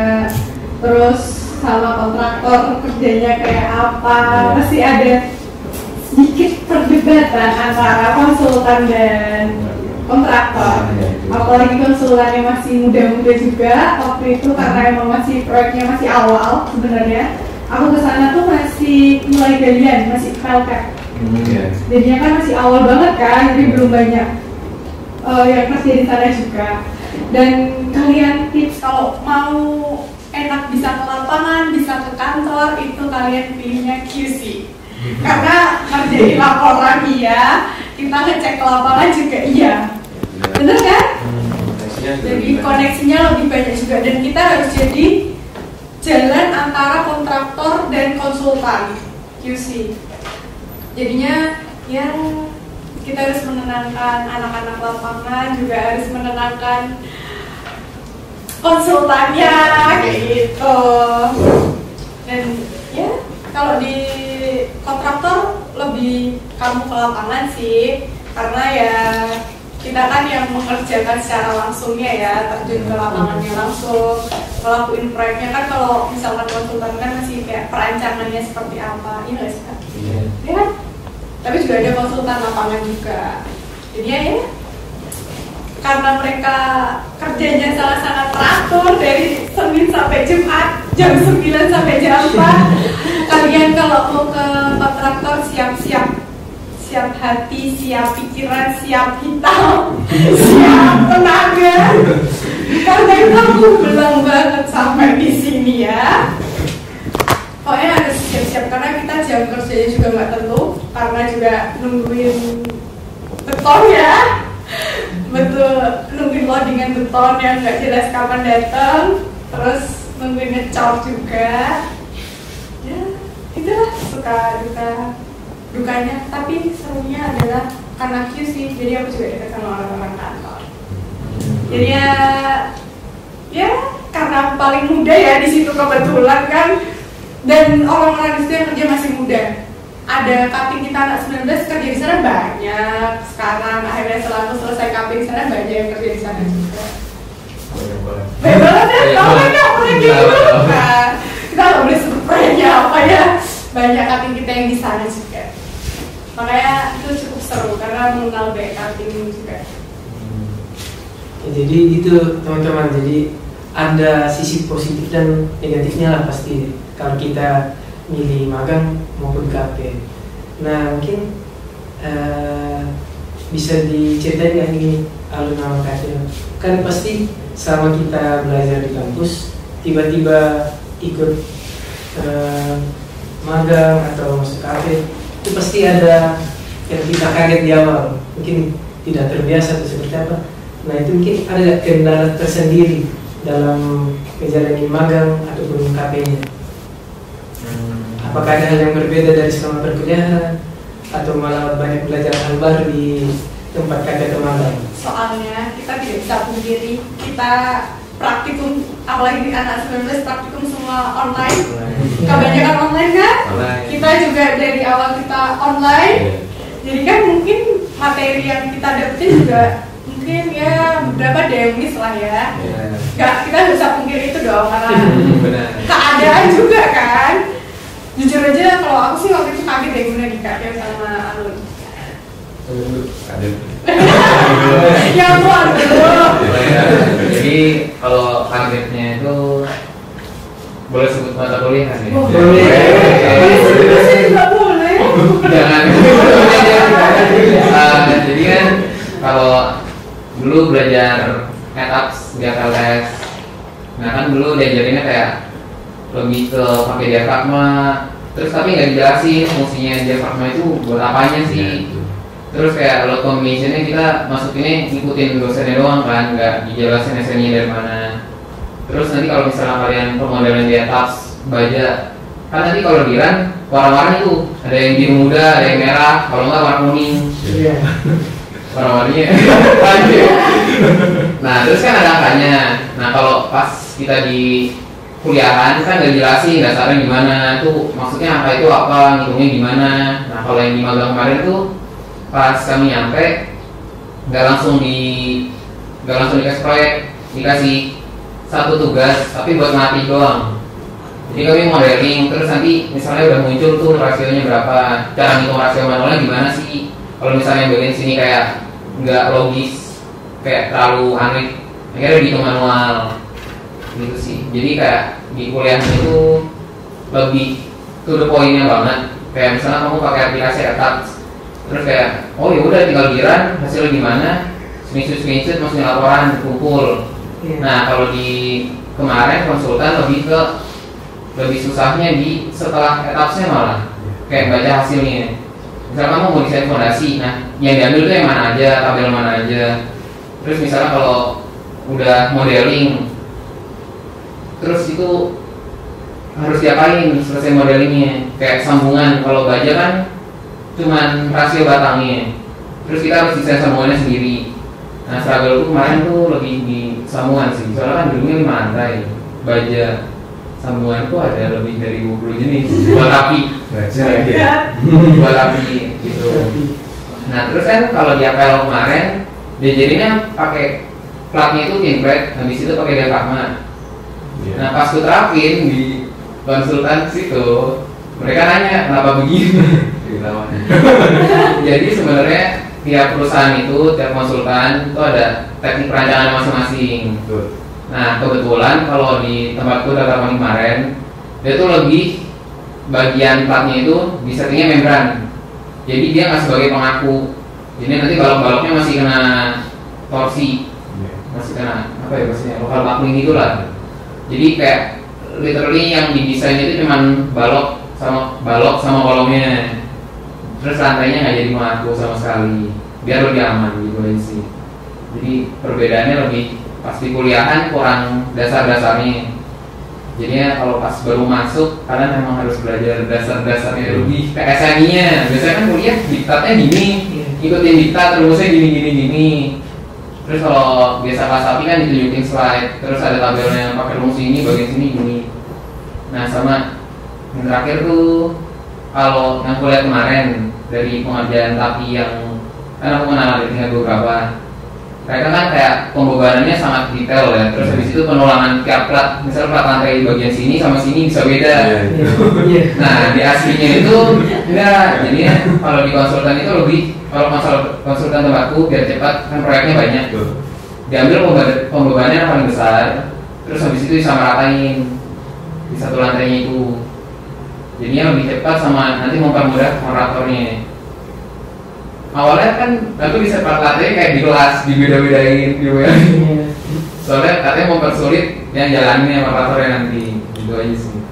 B: Terus sama kontraktor kerjanya kayak apa, pasti ada sedikit perdebatan antara konsultan dan kontraktor. Apalagi konsultannya masih muda-muda juga waktu itu, karena emang masih proyeknya masih awal sebenarnya. Aku kesana tuh masih mulai galian, masih pelket. Jadinya kan masih awal banget kan, jadi belum banyak yang kerja di sana juga. Dan kalian tips kalau mau enak bisa ke lapangan, bisa ke kantor, itu kalian pilihnya QC. Karena ngerjain laporan iya, kita ngecek ke lapangan juga iya. Bener kan? Jadi koneksinya lebih banyak juga, dan kita harus jadi jalan antara kontraktor dan konsultan QC. Jadinya ya kita harus menenangkan anak-anak lapangan, juga harus menenangkan konsultannya kayak gitu. Dan ya kalau di kontraktor lebih kamu ke lapangan sih, karena ya kita kan yang mengerjakan secara langsungnya ya, terjun ke lapangannya langsung, ngelakuin proyeknya kan. Kalau misalkan konsultan kan masih kayak perancangannya seperti apa, iya nggak sih Kak? Iya. Ya kan? Tapi juga ada konsultan lapangan juga. Jadi ya, karena mereka kerjanya sangat-sangat teratur dari Senin sampai Jumat, jam 9 sampai jam 4. Kalian kalau mau ke kontraktor siap-siap, siap hati, siap pikiran, siap hitam, siap tenaga. Karena itu aku bilang banget sampai di sini ya. Pokoknya harus siap-siap, karena kita jam kerjanya juga nggak tentu, karena juga nungguin beton ya. Betul, nungguin loadingan beton yang nggak jelas kapan datang, terus nungguin ngecor juga. Ya, itulah suka dukanya. Tapi serunya adalah karena QC, jadi aku juga dekat sama orang-orang kantor. Jadi ya karena paling muda ya di situ kebetulan kan, dan orang-orang di situ yang kerja masih muda. Ada cutting kita anak 19 kerja di sana banyak. Sekarang akhirnya setelah aku selesai cutting di sana, banyak yang kerja di sana juga. Baik banget ya, tau kan ya orang gitu kan. Kita nggak boleh sebut proyeknya apa ya. Banyak cutting kita yang di sana juga. Makanya itu cukup seru karena mengenal banyak cutting juga.
C: Ya, jadi itu teman-teman, jadi ada sisi positif dan negatifnya lah pasti kalau kita milih magang maupun KP. Nah mungkin bisa diceritain nggak nih alun nama KP? Kan pasti selama kita belajar di kampus, tiba-tiba ikut magang atau masuk KP, itu pasti ada yang kita kaget di awal, mungkin tidak terbiasa atau seperti apa. Nah itu mungkin ada kendala tersendiri dalam menjalani magang ataupun KP-nya. Apakah ada hal yang berbeda dari selama perkuliahan atau malah banyak belajar hal baru di tempat KP magang?
B: Soalnya kita tidak bisa pungkiri, kita praktikum, apalagi di anak 19 praktikum semua online. Kebanyakan online kan? Kita juga dari awal kita online. Jadi kan mungkin materi yang kita dapetin juga Mungkin ya beberapa demis lah ya. Kita nggak bisa pungkiri itu dong karena
D: Benar.
B: keadaan juga kan. Jujur aja kalau aku sih waktu itu kaget deh guna di KTM sama Alun.
E: Ada.
B: Ya ampun,
D: Jadi kalau targetnya itu boleh sebut mata kuliah kan ya?
B: boleh sih nggak boleh.
D: Jangan. Jadi kan kalau dulu belajar etaps di ATLS, nah kan dulu diajarinnya kayak lebih ke pakai diafragma, terus tapi nggak dijelasin fungsinya diafragma itu buat apanya sih. Terus kayak load combinationnya kita masukinnya ngikutin dosennya doang kan, nggak dijelasin SN-nya dari mana. Terus nanti kalau misalnya kalian pemodelan di atas baja, kan nanti kalau di run warna-warni tuh, ada yang biru muda, ada yang merah, kalau nggak warna kuning.
C: Iya.
D: Warna-warninya. Nah terus kan ada angkanya. Nah kalau pas kita di kuliahan kan nggak jelasin dasarnya gimana, tuh maksudnya angka itu apa, ngitungnya gimana. Nah kalau yang di magang kemarin tuh pas kami nyampe nggak langsung dikasih proyek, dikasih satu tugas tapi buat mati doang. Jadi kami modeling, terus nanti misalnya udah muncul tuh rasionya berapa, cara ngitung rasio manualnya gimana sih. Kalau misalnya bagian sini kayak nggak logis, kayak terlalu aneh, akhirnya dihitung manual gitu sih. Jadi kayak di kuliah itu lebih to the point-nya banget. Kayak misalnya kamu pakai aplikasi ATAPS, terus kayak oh ya udah tinggal giran hasilnya gimana, screenshot masukin laporan kumpul. Nah kalau di kemarin konsultan lebih susahnya di setelah etapsnya malah kayak baca hasilnya. Misalnya kamu mau desain fondasi, nah yang diambil itu yang mana aja, tabel mana aja. Terus misalnya kalau udah modeling, terus itu harus diapain selesai modelingnya. Kayak sambungan, kalau baja kan cuman rasio batangnya, terus kita harus desain sambungannya sendiri. Nah struggle itu kemarin tuh lebih di sambungan sih, soalnya kan dulunya 5 lantai baja, sambungan itu ada lebih dari 20 jenis buat api, buat api gitu. Nah terus kan kalau di APL kemarin diajarinnya pakai platnya itu tin plate, habis itu pakai diafragma. Nah pas ku terapin di konsultan situ, mereka nanya kenapa begini. Jadi sebenarnya tiap perusahaan itu, tiap konsultan itu ada teknik perancangan masing-masing. Nah kebetulan kalau di tempatku data kemarin, dia tuh lebih bagian platnya itu disettingnya membran. Jadi dia nggak sebagai pengaku. Jadi nanti balok-baloknya masih kena torsi, masih kena apa ya maksudnya lokal buckling gitulah. Jadi kayak literally yang didesain itu cuman balok sama kolomnya. Terus lantainya nggak jadi mengaku sama sekali, biar lebih aman gitu aja sih. Jadi perbedaannya lebih pas di kuliahan kurang dasar-dasarnya. Jadinya kalau pas baru masuk kalian memang harus belajar dasar-dasarnya lebih ke SNI-nya. Biasanya kan kuliah diktatnya gini, ikutin diktat rumusnya gini. Terus kalau biasa kelas api kan ditunjukin slide, terus ada tabelnya yang pakai rumus ini, bagian sini gini. Nah sama yang terakhir tuh kalau yang kuliah kemarin dari pengerjaan tapi yang kan aku kenal ada tinggal beberapa, mereka kan kayak pembebanannya sangat detail ya. Terus habis itu penulangan tiap plat, misalnya plat lantai bagian sini sama sini bisa beda. Nah di aslinya itu enggak. Jadinya kalau di konsultan itu lebih, kalau konsultan tempatku biar cepat kan proyeknya banyak, diambil pembebanannya yang paling besar, terus habis itu disamaratain di satu lantainya itu. Jadinya lebih cepat sama nanti mempermudah operatornya. Awalnya kan aku bisa lantai kayak di kelas dibeda-bedain gitu ya. Soalnya katanya mempersulit yang jalaninnya operatornya nanti, gitu aja sih.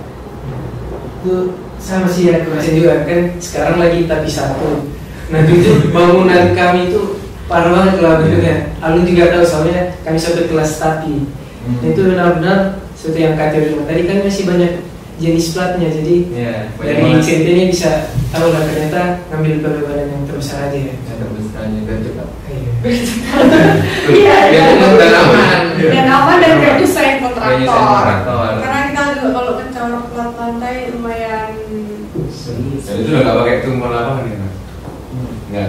C: Itu sama sih ya, kemarin juga kan sekarang lagi tapi satu. Nah itu bangunan kami itu parah banget lah bentuknya. Alun juga tahu soalnya kami satu kelas tapi. Itu benar-benar seperti yang kata Rima tadi kan masih banyak jenis platnya, jadi dari CNT-nya bisa tahu lah ternyata ngambil pembebanan yang terbesar aja ya.
D: Terbesarnya dan cepat.
B: Iya.
D: Dan
B: aman dan gak desain kontraktor. Karena kita juga kalau mencolok plat lantai lumayan.
E: Dan itu udah nggak pakai tumpuan lapangan ya? Nggak.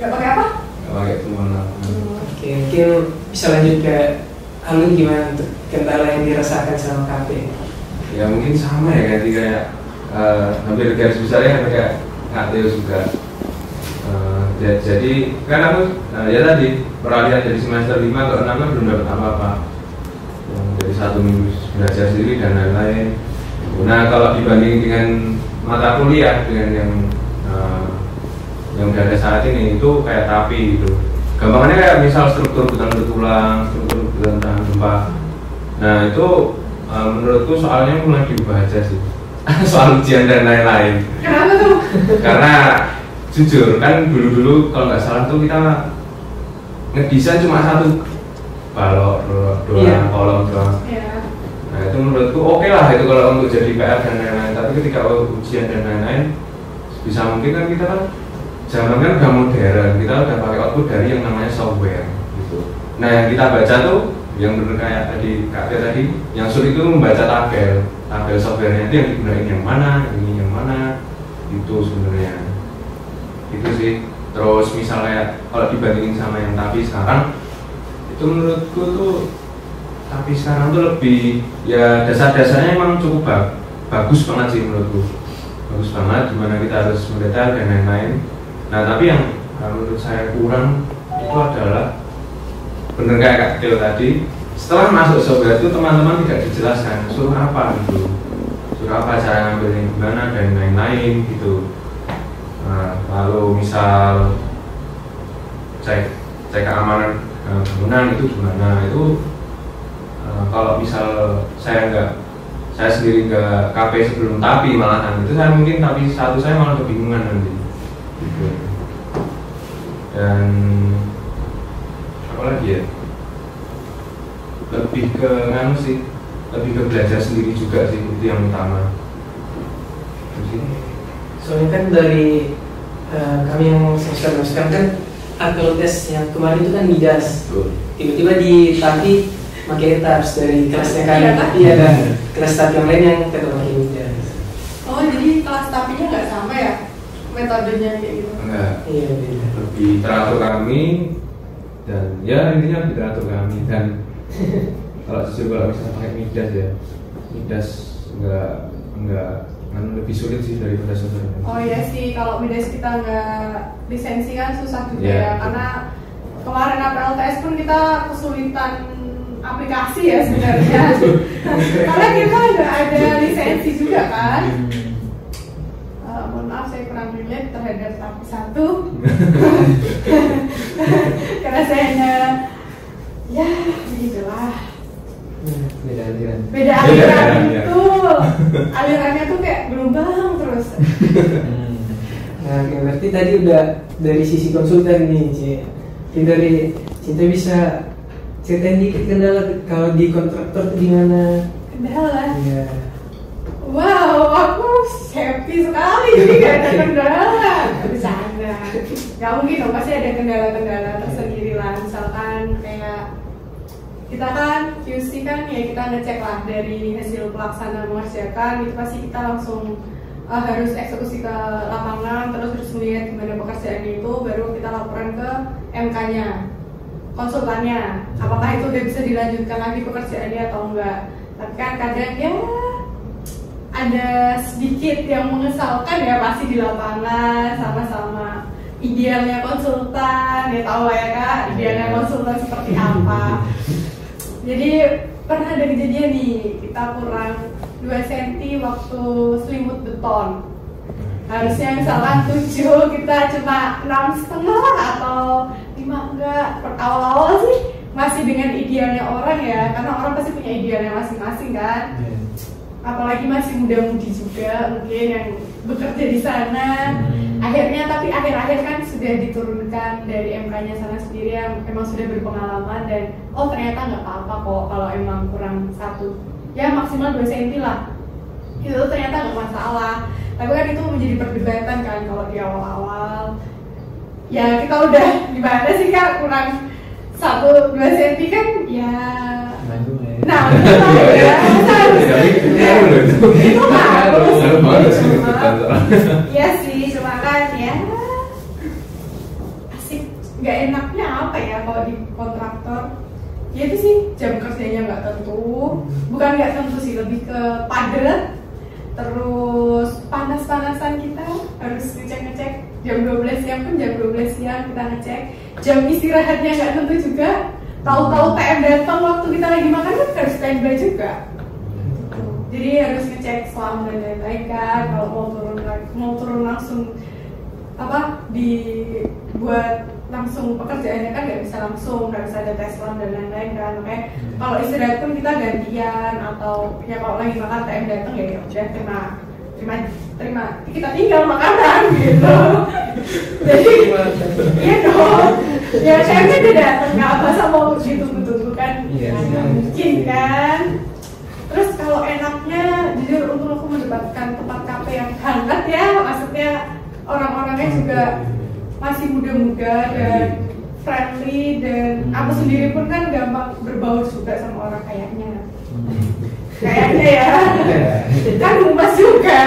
B: Nggak pakai apa?
E: Nggak pakai tumpuan lapangan.
C: bisa lanjut ke Alun, gimana untuk kendala yang dirasakan sama KP?
E: Ya mungkin sama ya kayak hampir garis besarnya kayak Kak Theo juga. Jadi kan aku ya tadi peralihan dari semester 5 ke 6 kan belum dapat apa-apa, dari 1 minggu belajar sendiri dan lain-lain. Nah kalau dibanding dengan mata kuliah dengan yang udah ada saat ini itu kayak tapi gitu. Gampangannya kayak misal struktur betulan struktur betulan tahan gempa. Nah itu menurutku soalnya mulai diubah aja sih. Soal ujian dan lain-lain.
B: Kenapa tuh?
E: Karena jujur kan dulu kalau nggak salah tuh kita ngedesain cuma 1 balok doang, kolom doang.
B: Iya.
E: Nah itu menurutku oke lah itu kalau untuk jadi PR dan lain-lain. Tapi ketika ujian dan lain-lain, bisa mungkin kan kita kan zaman kan udah modern, kita udah pakai output dari yang namanya software gitu. Nah yang kita baca tuh yang bener kayak tadi Kak Tia tadi, yang sulit itu membaca tabel softwarenya itu yang digunakan yang mana, ini yang mana, itu sebenarnya itu sih. Terus misalnya kalau dibandingin sama yang tapi sekarang, itu menurutku tuh tapi sekarang tuh lebih ya dasar-dasarnya emang cukup bagus banget sih menurutku, bagus banget gimana kita harus mendetail dan lain-lain. Nah tapi yang menurut saya kurang itu adalah bener kayak Kak Theo tadi, setelah masuk software itu teman-teman tidak dijelaskan suruh apa gitu, suruh apa cara ngambilnya gimana dan lain-lain gitu. Nah, lalu misal cek keamanan bangunan itu gimana itu, kalau misal saya sendiri nggak KP sebelum tapi malahan itu saya mungkin tapi satu saya malah kebingungan nanti gitu. Dan apa lagi ya, lebih ke lebih ke belajar sendiri juga sih, itu yang utama.
C: Soalnya kan dari kami yang semester sekarang kan aktual tes yang kemarin itu kan midas, tiba-tiba di tapi pakai tabs dari kelasnya kalian, tapi ada kelas tapi yang lain yang tetap pakai midas.
B: Oh jadi kelas tapinya nggak sama ya metodenya kayak gitu?
E: Enggak.
C: Iya beda.
E: Lebih teratur kami dan ya intinya lebih teratur kami dan kalau misalnya pakai midas enggak lebih sulit sih daripada software.
B: Oh iya sih, kalau midas kita nggak lisensi kan susah juga
E: Yeah.
B: ya, karena kemarin APLTS pun kita kesulitan aplikasi ya sebenarnya. Karena kita nggak ada lisensi juga kan. Mohon maaf saya kurang relate terhadap tapi 1 karena saya hanya ya begitulah.
C: Beda aliran.
B: Beda aliran itu, alirannya tuh kayak gelombang terus.
C: Nah, berarti tadi udah dari sisi konsultan nih, Ci. Dari Cinta bisa ceritain dikit kendala kalau di kontraktor itu gimana?
B: Kendala?
C: Iya.
B: Wow, aku happy sekali jadi gak ada kendala. Bercanda. Gak mungkin dong, pasti ada kendala-kendala tersendiri lah. Misalkan kayak kita kan QC kan ya kita ngecek lah dari hasil pelaksana mengerjakan itu pasti kita langsung harus eksekusi ke lapangan terus melihat gimana pekerjaan itu baru kita laporan ke MK-nya konsultannya apakah itu udah bisa dilanjutkan lagi pekerjaannya atau enggak. Tapi kan kadang ya ada sedikit yang mengesalkan ya pasti di lapangan sama-sama idealnya konsultan ya tahu lah ya Kak idealnya konsultan seperti apa. Jadi pernah ada kejadian nih, kita kurang 2 cm waktu selimut beton. Harusnya misalkan 7, kita cuma 6,5 atau 5 enggak. Per awal-awal sih masih dengan idealnya orang ya, karena orang pasti punya idealnya masing-masing kan. Apalagi masih muda-mudi juga mungkin yang bekerja di sana. Akhirnya tapi akhir-akhir kan sudah diturunkan dari MK-nya sana sendiri yang emang sudah berpengalaman dan oh ternyata nggak apa-apa kok kalau emang kurang 1 ya maksimal 2 cm lah itu ternyata nggak masalah. Tapi kan itu menjadi perdebatan kan kalau di awal-awal ya kita udah gimana sih Kak kurang 1-2 cm kan ya nah ya itu harus ya sih cuma kan ya asik nggak enaknya apa ya kalau di kontraktor ya itu sih jam kerjanya nggak tentu, bukan nggak tentu sih, lebih ke padat, terus panas-panasan kita harus ngecek jam 12 siang pun jam 12 siang kita ngecek, jam istirahatnya nggak tentu juga, tahu-tahu TM datang waktu kita lagi makan kan harus standby juga, jadi harus ngecek selam dan lain-lain kan, kalau mau turun langsung dibuat langsung pekerjaannya kan nggak bisa langsung, harus ada tes selam dan lain-lain kan, makanya kalau istirahat pun kita gantian, atau ya kalau lagi makan TM datang ya udah terima kita tinggal makanan gitu. Jadi iya dong, ya TM-nya udah datang nggak apa sama ditunggu-tunggu kan, mungkin kan. Terus kalau enaknya jujur untuk aku mendapatkan tempat kafe yang hangat ya, maksudnya orang-orangnya juga masih muda-muda dan friendly, dan aku sendiri pun kan gampang berbaur juga sama orang kayaknya ya kan humas juga.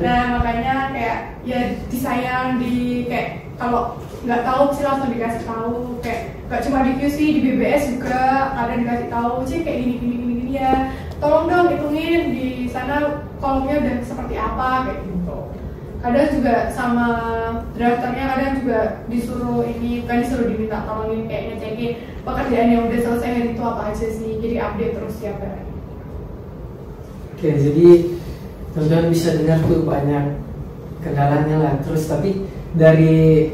B: Nah makanya kayak ya disayang, di kayak kalau nggak tahu sih langsung dikasih tahu, kayak nggak cuma di QC, di BBS juga kadang dikasih tahu sih kayak gini ya, tolong dong hitungin di sana kolomnya udah seperti apa kayak gitu. Kadang juga sama drafternya kadang juga disuruh diminta tolongin kayak ngecekin pekerjaan yang udah selesai hari itu apa aja sih, jadi update terus tiap hari.
C: Oke, jadi teman-teman bisa dengar tuh banyak kendalanya lah. Terus tapi dari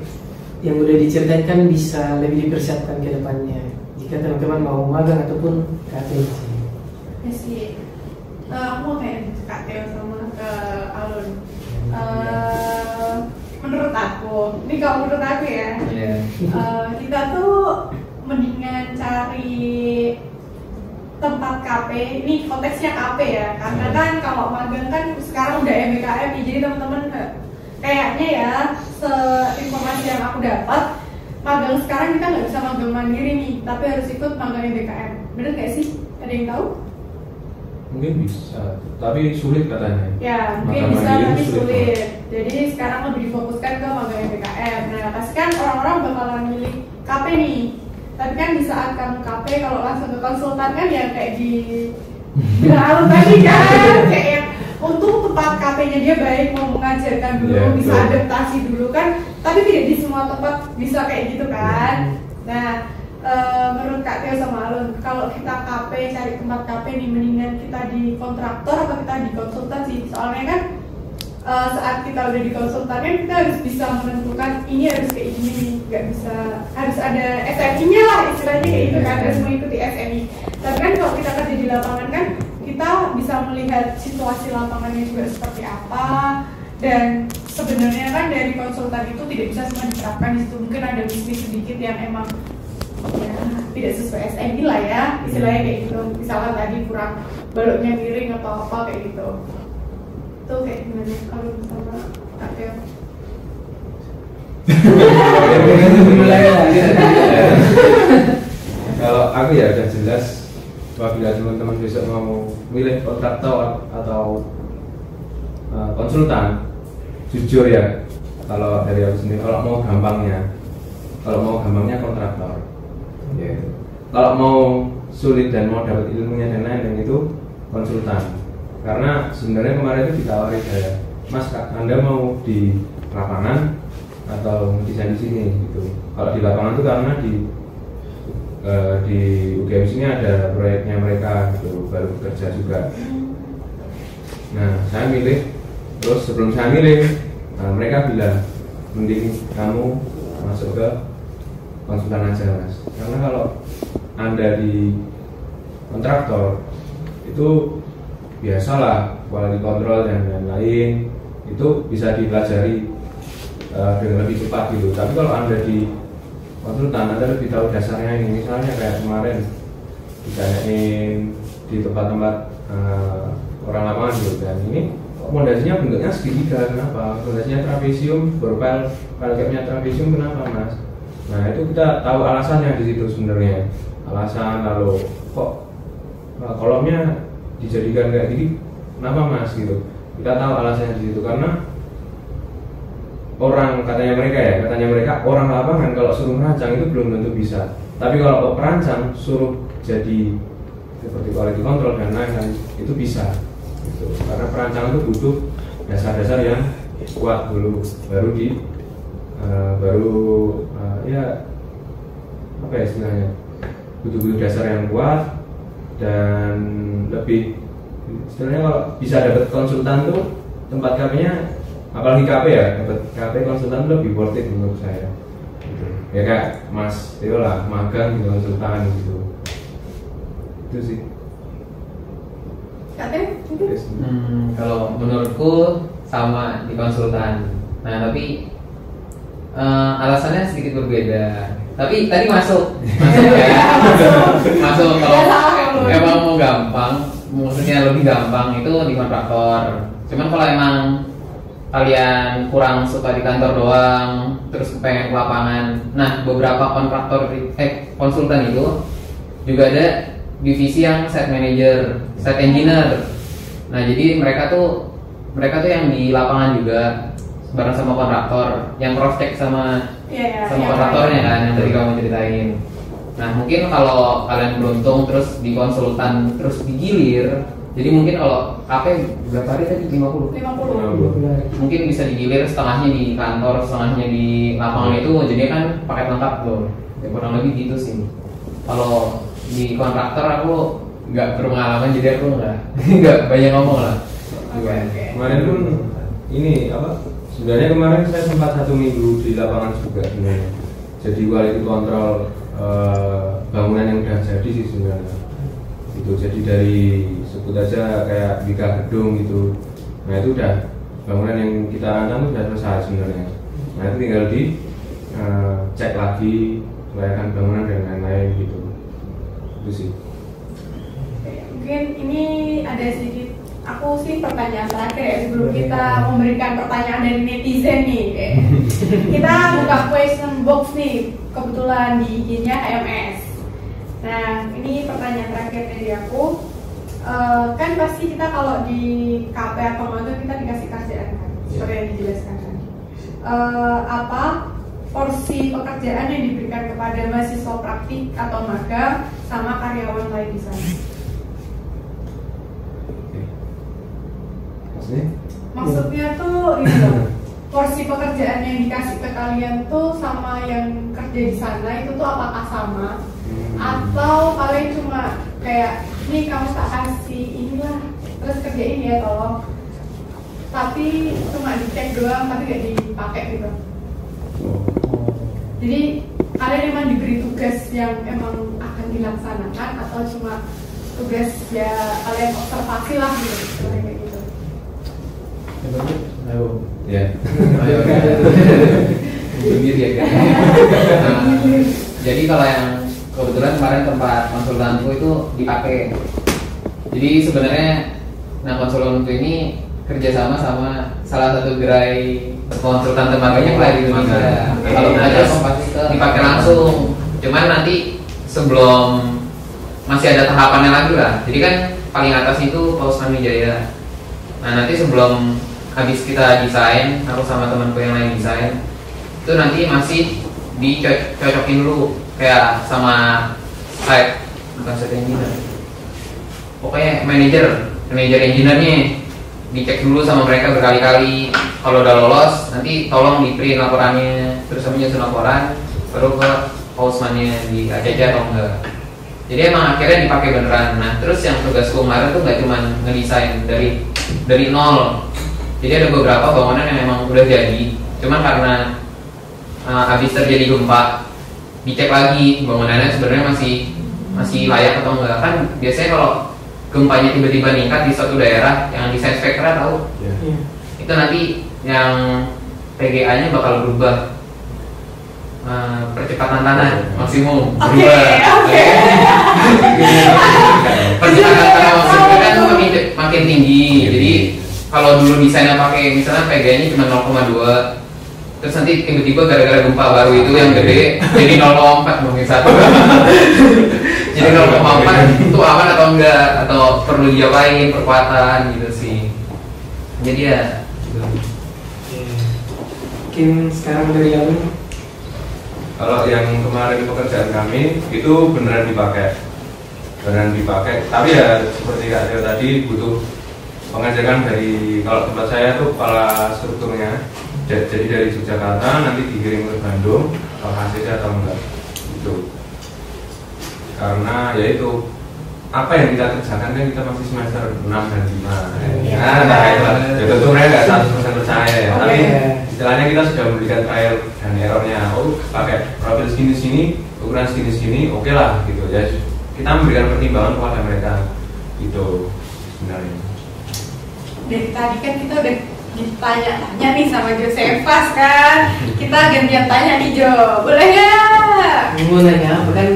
C: yang udah diceritain kan bisa lebih dipersiapkan ke depannya jika teman-teman mau magang ataupun KTC.
B: Ya sih, aku mau kayak Kak Teo sama ke Alun. Menurut aku, ini kalau menurut aku ya, kita tuh mendingan cari tempat KP, ini konteksnya KP ya, karena kan kalau magang kan sekarang udah MBKM nih, jadi teman-teman kayaknya ya, seinformasi yang aku dapat, magang sekarang kita nggak bisa magang mandiri nih, tapi harus ikut magang MBKM. Bener nggak sih? Ada yang tahu?
E: Mungkin bisa, tapi sulit katanya.
B: Ya, mungkin bisa tapi sulit. Jadi sekarang lebih difokuskan ke magang MBKM. Nah, pasti kan orang-orang bakalan milih KP nih. Tapi kan di saat kamu KP, kalau langsung ke konsultan kan ya kayak di bilang tadi kan, kayak yang untung tempat KP-nya dia baik, mau mengajarkan dulu, bisa adaptasi dulu kan. Tapi tidak di semua tempat bisa kayak gitu kan. Nah, menurut Kak Teo sama Alun, kalau kita KP, cari tempat KP nih, mendingan kita di kontraktor atau kita di konsultan sih? Soalnya kan saat kita udah di konsultan kan kita harus bisa menentukan ini harus kayak gini, nggak bisa harus ada SMI-nya lah istilahnya kayak gitu kan, harus mengikuti SMI. Tapi kan kalau kita kerja di lapangan kan kita bisa melihat situasi lapangannya juga seperti apa, dan sebenarnya kan dari konsultan itu tidak bisa semua diterapkan di situ. Mungkin ada bisnis sedikit yang emang ya, tidak sesuai SMI lah ya, istilahnya kayak gitu. Misalnya tadi kurang baloknya miring atau apa kayak gitu. Itu kayak gimana kalau sama Kak Teo?
E: Kalau aku ya udah jelas, apabila teman-teman besok mau milih kontraktor atau konsultan, jujur ya, kalau dari aku sendiri, kalau mau gampangnya kontraktor. Yeah. Kalau mau sulit dan mau dapat ilmunya dan lain-lain itu konsultan. Karena sebenarnya kemarin itu ditawari saya, Mas, Anda mau di lapangan atau desain di sini gitu. Kalau di lapangan itu karena di UGM sini ada proyeknya mereka gitu, baru bekerja juga. Nah, saya milih. Terus sebelum saya milih, mereka bilang mending kamu masuk ke konsultan aja, Mas. Karena kalau Anda di kontraktor itu biasalah quality control dan lain-lain itu bisa dipelajari dengan lebih cepat gitu. Tapi kalau Anda di konsultan, Anda lebih tahu dasarnya ini. Misalnya kayak kemarin ditanyain di tempat-tempat orang lapangan gitu, dan ini fondasinya bentuknya segitiga, kenapa? Fondasinya trapesium, berpel capnya trapesium, kenapa, Mas? Nah, itu kita tahu alasannya di situ sebenarnya. Alasan lalu kok kolomnya dijadikan kayak gini, kenapa, Mas, gitu. Kita tahu alasannya di situ karena katanya mereka orang lapangan kalau suruh merancang itu belum tentu bisa. Tapi kalau perancang suruh jadi seperti quality control dan lain-lain itu bisa. Gitu. Karena perancangan itu butuh dasar-dasar yang kuat dulu, ya apa ya istilahnya, butuh dasar yang kuat dan lebih istilahnya kalau bisa dapat konsultan tuh tempat KP-nya, apalagi KP ya, dapat KP konsultan tuh lebih worth it menurut saya. Gitu. Ya kayak Mas Teo lah, magang di konsultan gitu. Itu sih.
D: Kalau menurutku sama di konsultan. Nah tapi alasannya sedikit berbeda. Tapi tadi masuk kalau emang mau gampang, maksudnya lebih gampang itu di kontraktor. Cuman kalau emang kalian kurang suka di kantor doang, terus pengen ke lapangan. Nah beberapa kontraktor konsultan itu juga ada divisi yang site manager, site engineer. Nah jadi mereka tuh yang di lapangan juga bareng sama kontraktor, yang cross check sama kontraktornya kan yang tadi kamu ceritain. Nah mungkin kalau kalian beruntung terus di konsultan terus digilir, jadi mungkin kalau KP berapa hari tadi 50 mungkin bisa digilir, setengahnya di kantor, setengahnya di lapangan itu, jadi kan paket lengkap tuh. Ya, kurang lebih gitu sih. Kalau di kontraktor aku nggak berpengalaman, jadi aku nggak banyak ngomong lah.
E: Kemarin pun ini apa? Sebenarnya kemarin saya sempat 1 minggu di lapangan juga sebenarnya. Jadi quality control bangunan yang udah jadi sih sebenarnya. Itu jadi dari sebut aja kayak Bika gedung gitu. Nah itu udah bangunan yang kita rancang itu sudah selesai sebenarnya. Nah itu tinggal di cek lagi kelayakan bangunan dan lain-lain gitu. Itu sih.
B: Mungkin ini ada sedikit, aku sih pertanyaan terakhir ya sebelum kita memberikan pertanyaan dari netizen nih. Kita buka question box nih, kebetulan di IG-nya HMS. Nah ini pertanyaan terakhir dari aku. Kan pasti kita kalau di KP atau magang kita dikasih kerjaan kan, seperti yang dijelaskan kan. Apa porsi pekerjaan yang diberikan kepada mahasiswa praktik atau magang sama karyawan lain di sana? Maksudnya tuh ini loh, porsi pekerjaan yang dikasih ke kalian tuh sama yang kerja di sana itu tuh apakah sama? Atau kalian cuma kayak, nih kamu tak kasih inilah, terus kerjain ya tolong, tapi cuma dicek doang tapi gak dipakai gitu. Jadi kalian emang diberi tugas yang emang akan dilaksanakan atau cuma tugas ya kalian observasi lah gitu, kayak gitu.
D: Ayo.
E: Ya.
D: Ayo. Sendiri ya kan. Jadi kalau yang kebetulan kemarin tempat konsultanku itu dipakai. Jadi sebenarnya konsultanku ini kerjasama sama salah satu gerai konsultan tembaganya lah di Indonesia. Kalau ada pasti dipakai langsung. Cuman nanti sebelum masih ada tahapannya lagi lah. Jadi kan paling atas itu Paus Jaya. Nah nanti sebelum habis kita desain, aku sama temanku yang lain desain, itu nanti masih dicocokin dulu kayak sama site, bukan site engineer, pokoknya manajer engineer-nya dicek dulu sama mereka berkali-kali. Kalau udah lolos nanti tolong di print laporannya, terus menyusun laporan baru ke Pausmannya di ACC atau enggak. Jadi emang akhirnya dipakai beneran. Nah terus yang tugasku kemarin tuh nggak cuma ngedesain dari nol. Jadi ada beberapa bangunan yang memang udah jadi, cuman karena habis terjadi gempa dicek lagi bangunannya sebenarnya masih layak atau enggak. Kan biasanya kalau gempanya tiba-tiba meningkat di suatu daerah, yang desain spektra tahu, itu nanti yang PGA-nya bakal berubah, percepatan tanah maksimum berubah. Percepatan tanah maksimum kan makin tinggi. Jadi kalau dulu desainnya pakai misalnya PGA-nya cuma 0,2, terus nanti tiba-tiba gara-gara gempa baru itu yang gede jadi 0,4 mungkin satu. Jadi 0,4 itu aman atau enggak, atau perlu diapain perkuatan gitu sih. Jadi ya gitu.
C: Mungkin sekarang dari kami.
E: Kalau yang kemarin pekerjaan kami itu beneran dipakai. Tapi ya seperti Kak Deo tadi butuh pengajaran dari, kalau tempat saya tuh kepala strukturnya, jadi dari Yogyakarta nanti dikirim ke Bandung, kalau hasilnya atau enggak itu. Karena ya itu apa yang kita kerjakan kan kita masih semester 6 dan 5. Nah itu lah. Ya tentu mereka nggak 100% percaya ya. Tapi istilahnya kita sudah memberikan trial dan errornya. Oh pakai profil segini, ukuran segini, oke lah gitu ya. Kita memberikan pertimbangan kepada mereka itu sebenarnya.
B: Dari tadi kan kita udah ditanya-tanya nih sama Josefas kan. Kita gantian tanya nih Jo, boleh nggak?
C: Mau nanya apa kan?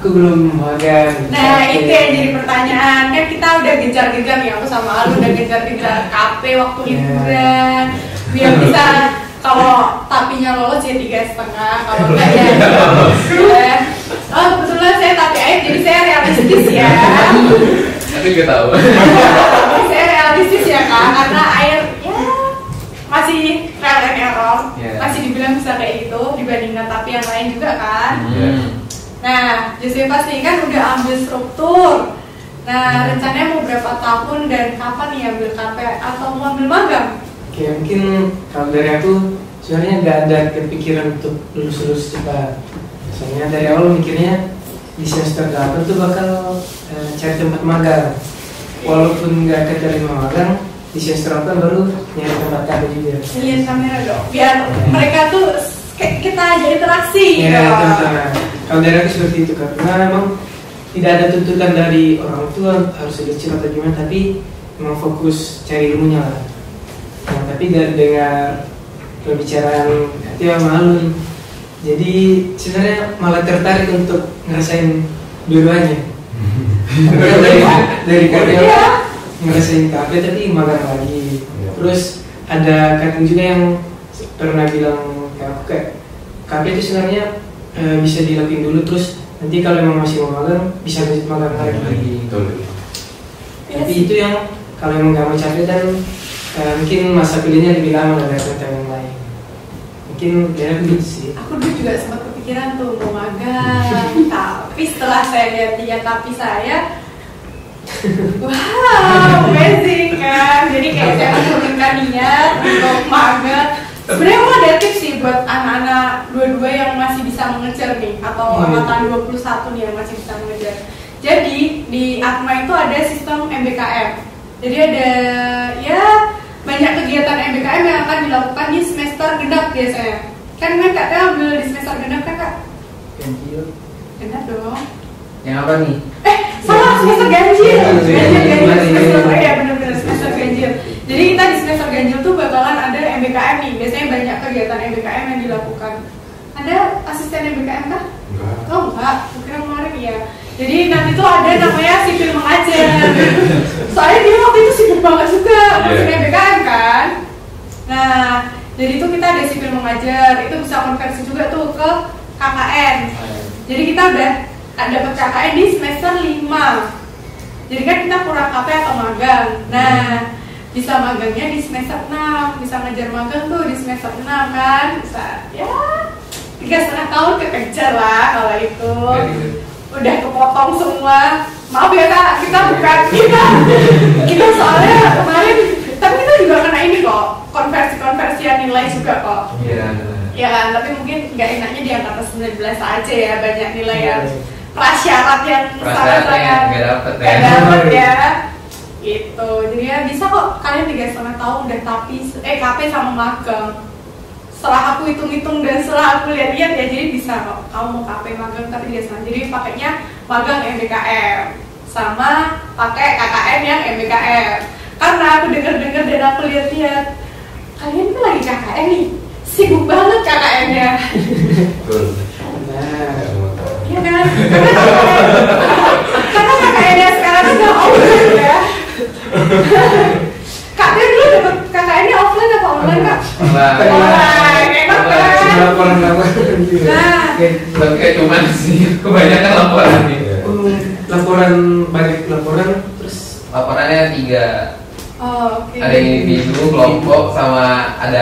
C: Aku belum magang.
B: Nah itu yang jadi pertanyaan. Kan kita udah gencar-gencar nih, aku sama Alu udah gencar-gencar KP waktu liburan. Biar bisa, kalau tapinya lolos ya 3,5, kalau enggak ya. Oh kebetulan saya tapi air, jadi saya realistis ya.
D: Tapi gue tahu.
B: Saya realistis ya Kak, karena air ya masih trial and error, masih dibilang bisa kayak gitu dibandingkan tapi yang lain juga kan. Nah, Josefas nih kan udah ambil struktur. Nah, rencananya mau berapa tahun dan kapan nih ambil KP atau mau ambil magang?
C: Oke, mungkin kalau dari aku sebenarnya nggak ada kepikiran untuk lulus cepat. Soalnya dari awal mikirnya di semester 8 tuh bakal cari tempat magang. Walaupun nggak keterima magang, di semester 8 baru nyari tempat KP juga.
B: Lihat kamera dong, biar mereka tuh kita jadi interaksi.
C: Ya, teman-teman. Kalau dari aku seperti itu karena memang tidak ada tuntutan dari orang tua harus ada cepat atau gimana, tapi memang fokus cari ilmunya lah. Nah, tapi dengar pembicaraan hati malu. Jadi sebenarnya malah tertarik untuk ngerasain dua-duanya. dari karya ngerasain KP tapi magang lagi. Terus ada kadang juga yang pernah bilang kayak KP itu sebenarnya bisa dilakuin dulu, terus nanti kalau memang masih mau magang bisa magang lagi. Tapi itu yang kalau memang nggak mau capek dan mungkin masa pilihnya lebih lama dari teman yang lain. Mungkin dia begitu sih.
B: Aku dulu juga sempat kepikiran tuh mau magang, tapi setelah saya lihat tapi saya, wow, amazing kan. Jadi kayak saya menurunkan niat untuk magang. Sebenarnya aku ada tips sih buat anak-anak dua-dua yang masih bisa mengejar nih, atau angkatan 21 nih yang masih bisa mengejar. Jadi di Atma itu ada sistem MBKM. Jadi ada ya banyak kegiatan MBKM yang akan dilakukan di semester genap biasanya. Kan Kak Teh ambil di semester genap kan Kak?
C: Ganjil.
B: Genap dong.
D: Yang apa nih?
B: Salah, semester ganjil. Ya benar-benar semester ganjil. Jadi kita di semester ganjil tuh bakalan ada MBKM nih. Biasanya banyak kegiatan MBKM yang dilakukan. Ada asisten MBKM kah?
E: Enggak.
B: Oh enggak, kira kemarin ya. Jadi nanti tuh ada namanya sipil mengajar. Soalnya dia waktu itu sibuk banget juga ngurusin MBKM kan. Nah, jadi tuh kita ada sipil mengajar. Itu bisa konversi juga tuh ke KKN. Jadi kita udah dapat KKN di semester 5. Jadi kan kita kurang KP atau magang. Nah, bisa magangnya di semester 6. Bisa ngajar magang tuh di semester 6 kan. Bisa ya 3,5 tahun kekejar lah kalau itu. Udah kepotong semua. Maaf ya Kak, kita bukan kita soalnya kemarin, tapi kita juga kena ini kok, konversi-konversian nilai juga kok. Iya kan, tapi mungkin nggak enaknya di angka 19 aja ya, banyak nilai yang prasyarat yang saya nggak dapet ya. Gitu, jadi ya bisa kok kalian 3,5 tahun udah KP sama magang. Setelah aku hitung-hitung dan setelah aku lihat-lihat ya, jadi bisa kok kamu mau KP magang tapi 3,5. Jadi pakainya magang MBKM sama pakai KKN yang MBKM. Karena aku dengar-dengar dan aku lihat-lihat kalian tuh lagi KKN nih, sibuk banget KKN-nya. Iya kan? Karena KKN-nya sekarang udah offline ya. Kak Dia dulu dapat KKN-nya offline apa online Kak? Online, enak kan? Nah,
D: kayak cuman sih, kebanyakan laporan nih.
C: Laporan, banyak laporan, terus
D: Laporannya 3.
B: oh, oke.
D: Ada yang individu, kelompok, sama ada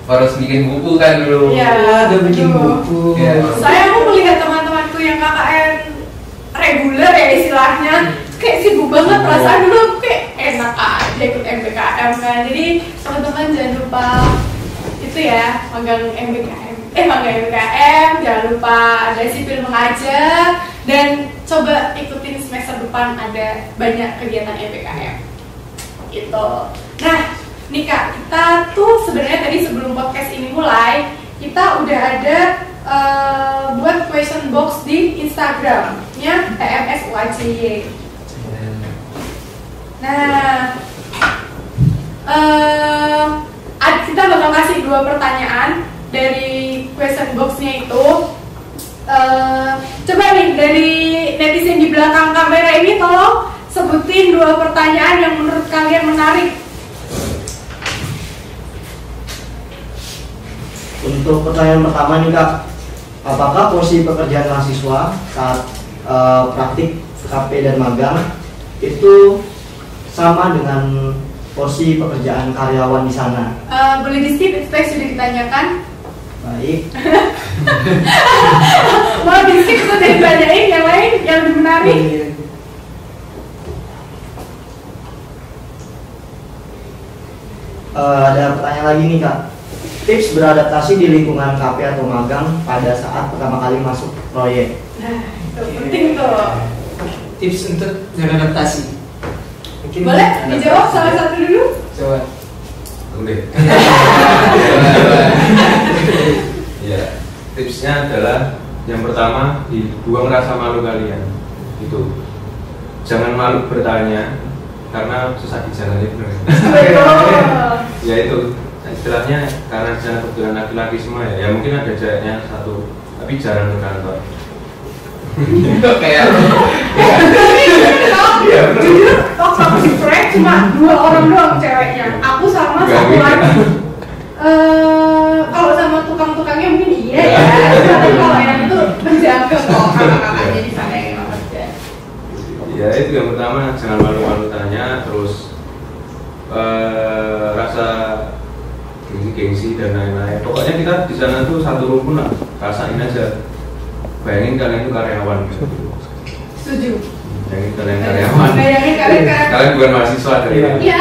D: harus bikin buku kan dulu.
B: Iya,
C: udah bikin
B: betul.
C: buku.
D: Iya.
B: Saya mau melihat teman-temanku yang KKN reguler ya istilahnya, kayak sibuk banget. Perasaan dulu aku kayak enak aja ikut MBKM kan. Jadi teman-teman jangan lupa itu ya, magang MBKM, jangan lupa ada sipil mengajar, dan coba ikutin semester depan ada banyak kegiatan MBKM gitu. Nah nih Kak, kita tuh sebenarnya tadi sebelum podcast ini mulai, kita udah ada buat question box di Instagramnya TMS UACY. Nah, kita bakal kasih 2 pertanyaan dari question boxnya itu. Coba nih dari netizen di belakang kamera ini, tolong sebutin 2 pertanyaan yang menurut kalian menarik.
F: Untuk pertanyaan pertama nih Kak, apakah porsi pekerjaan mahasiswa saat praktik KP dan magang itu sama dengan porsi pekerjaan karyawan di sana?
B: Boleh di skip, itu sudah ditanyakan.
F: Baik.
B: Mau di skip sudah ditanyain, yang lain yang lebih menarik.
F: Ada pertanyaan lagi nih Kak. Tips beradaptasi di lingkungan KP atau magang pada saat pertama kali masuk proyek.
B: Nah, itu penting tuh.
C: Tips untuk beradaptasi. Mungkin
B: Boleh dijawab salah satu dulu?
C: Coba.
E: Udah. Ya, tipsnya adalah yang pertama, dibuang rasa malu kalian. Itu. Jangan malu bertanya karena susah dijalani benar. Ya itu istilahnya, karena jangan kebetulan laki-laki semua ya mungkin ada jaraknya satu, tapi jarang ke kantor.
D: Kayak
E: Iya, bener.
B: Jujur, waktu aku di proyek cuma 2 orang doang ceweknya. Aku sama satu lagi. Kalau sama tukang-tukangnya mungkin iya ya. Tapi kalau yang itu menjaga kok kakak-kakaknya di sana yang emang kerja.
E: Ya itu yang pertama, jangan malu-malu tanya, terus rasa gengsi dan lain-lain. Pokoknya kita di sana tuh satu rumpun lah, rasain aja. Bayangin kalian itu karyawan.
B: Setuju.
E: Bayangin kalian karyawan.
B: Bayangin kalian
E: Kalian bukan mahasiswa dari
B: Iya,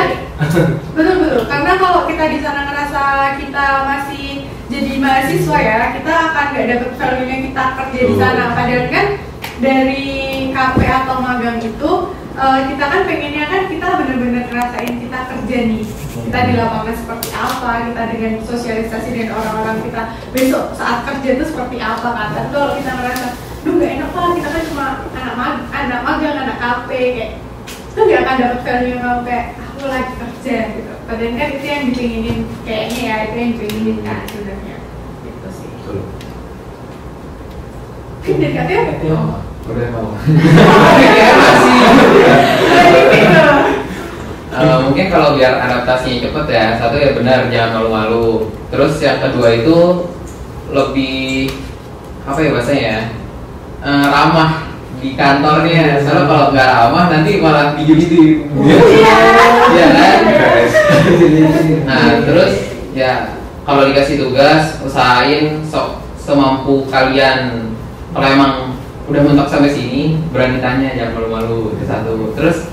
B: betul. Karena kalau kita di sana ngerasa kita masih jadi mahasiswa ya, kita akan nggak dapet value-nya kita kerja di sana. Padahal kan dari KP atau magang itu kita kan pengennya kan kita benar-benar ngerasain kita kerja nih, kita di lapangan seperti apa, kita dengan sosialisasi dengan orang-orang kita besok saat kerja itu seperti apa kan. Tapi kalau kita ngerasa duh gak enak lah, kita kan cuma anak magang, anak KP, kayak itu gak akan dapat value yang kamu kayak aku lagi kerja gitu. Padahal kan itu yang dipinginin kayaknya ya, itu yang dipinginin kan sebenarnya gitu sih.
E: Betul.
B: Mungkin dari katanya
D: udah mau. Mungkin kalau biar adaptasinya cepet ya, satu ya benar jangan malu-malu. Terus yang kedua itu lebih apa ya bahasanya ya, ramah di kantornya. Soalnya kalau nggak ramah nanti malah gitu-gitu. Iya kan? Nah terus ya kalau dikasih tugas usahain semampu kalian. Kalau emang udah mentok sampai sini berani tanya, jangan malu-malu, itu satu. Terus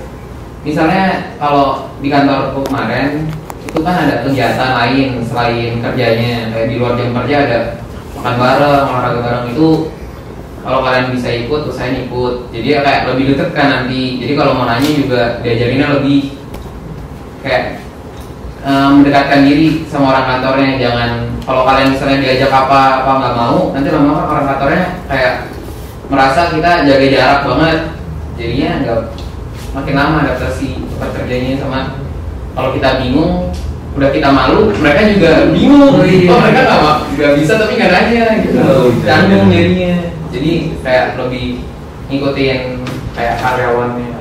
D: misalnya kalau di kantor kemarin itu kan ada kegiatan lain selain kerjanya, kayak di luar jam kerja ada makan bareng, olahraga bareng. Itu kalau kalian bisa ikut, usahain ikut. Jadi ya kayak lebih deket kan nanti. Jadi kalau mau nanya juga diajarinnya lebih kayak mendekatkan diri sama orang kantornya. Jangan kalau kalian misalnya diajak apa nggak mau, nanti lama-lama orang kantornya kayak merasa kita jaga jarak banget, jadinya nggak, makin lama adaptasi tempat kerjanya. Sama kalau kita bingung, udah kita malu, mereka juga bingung. Oh mereka nggak bisa tapi nggak nanya gitu, canggung jadinya. Jadi kayak lebih ngikutin kayak karyawannya.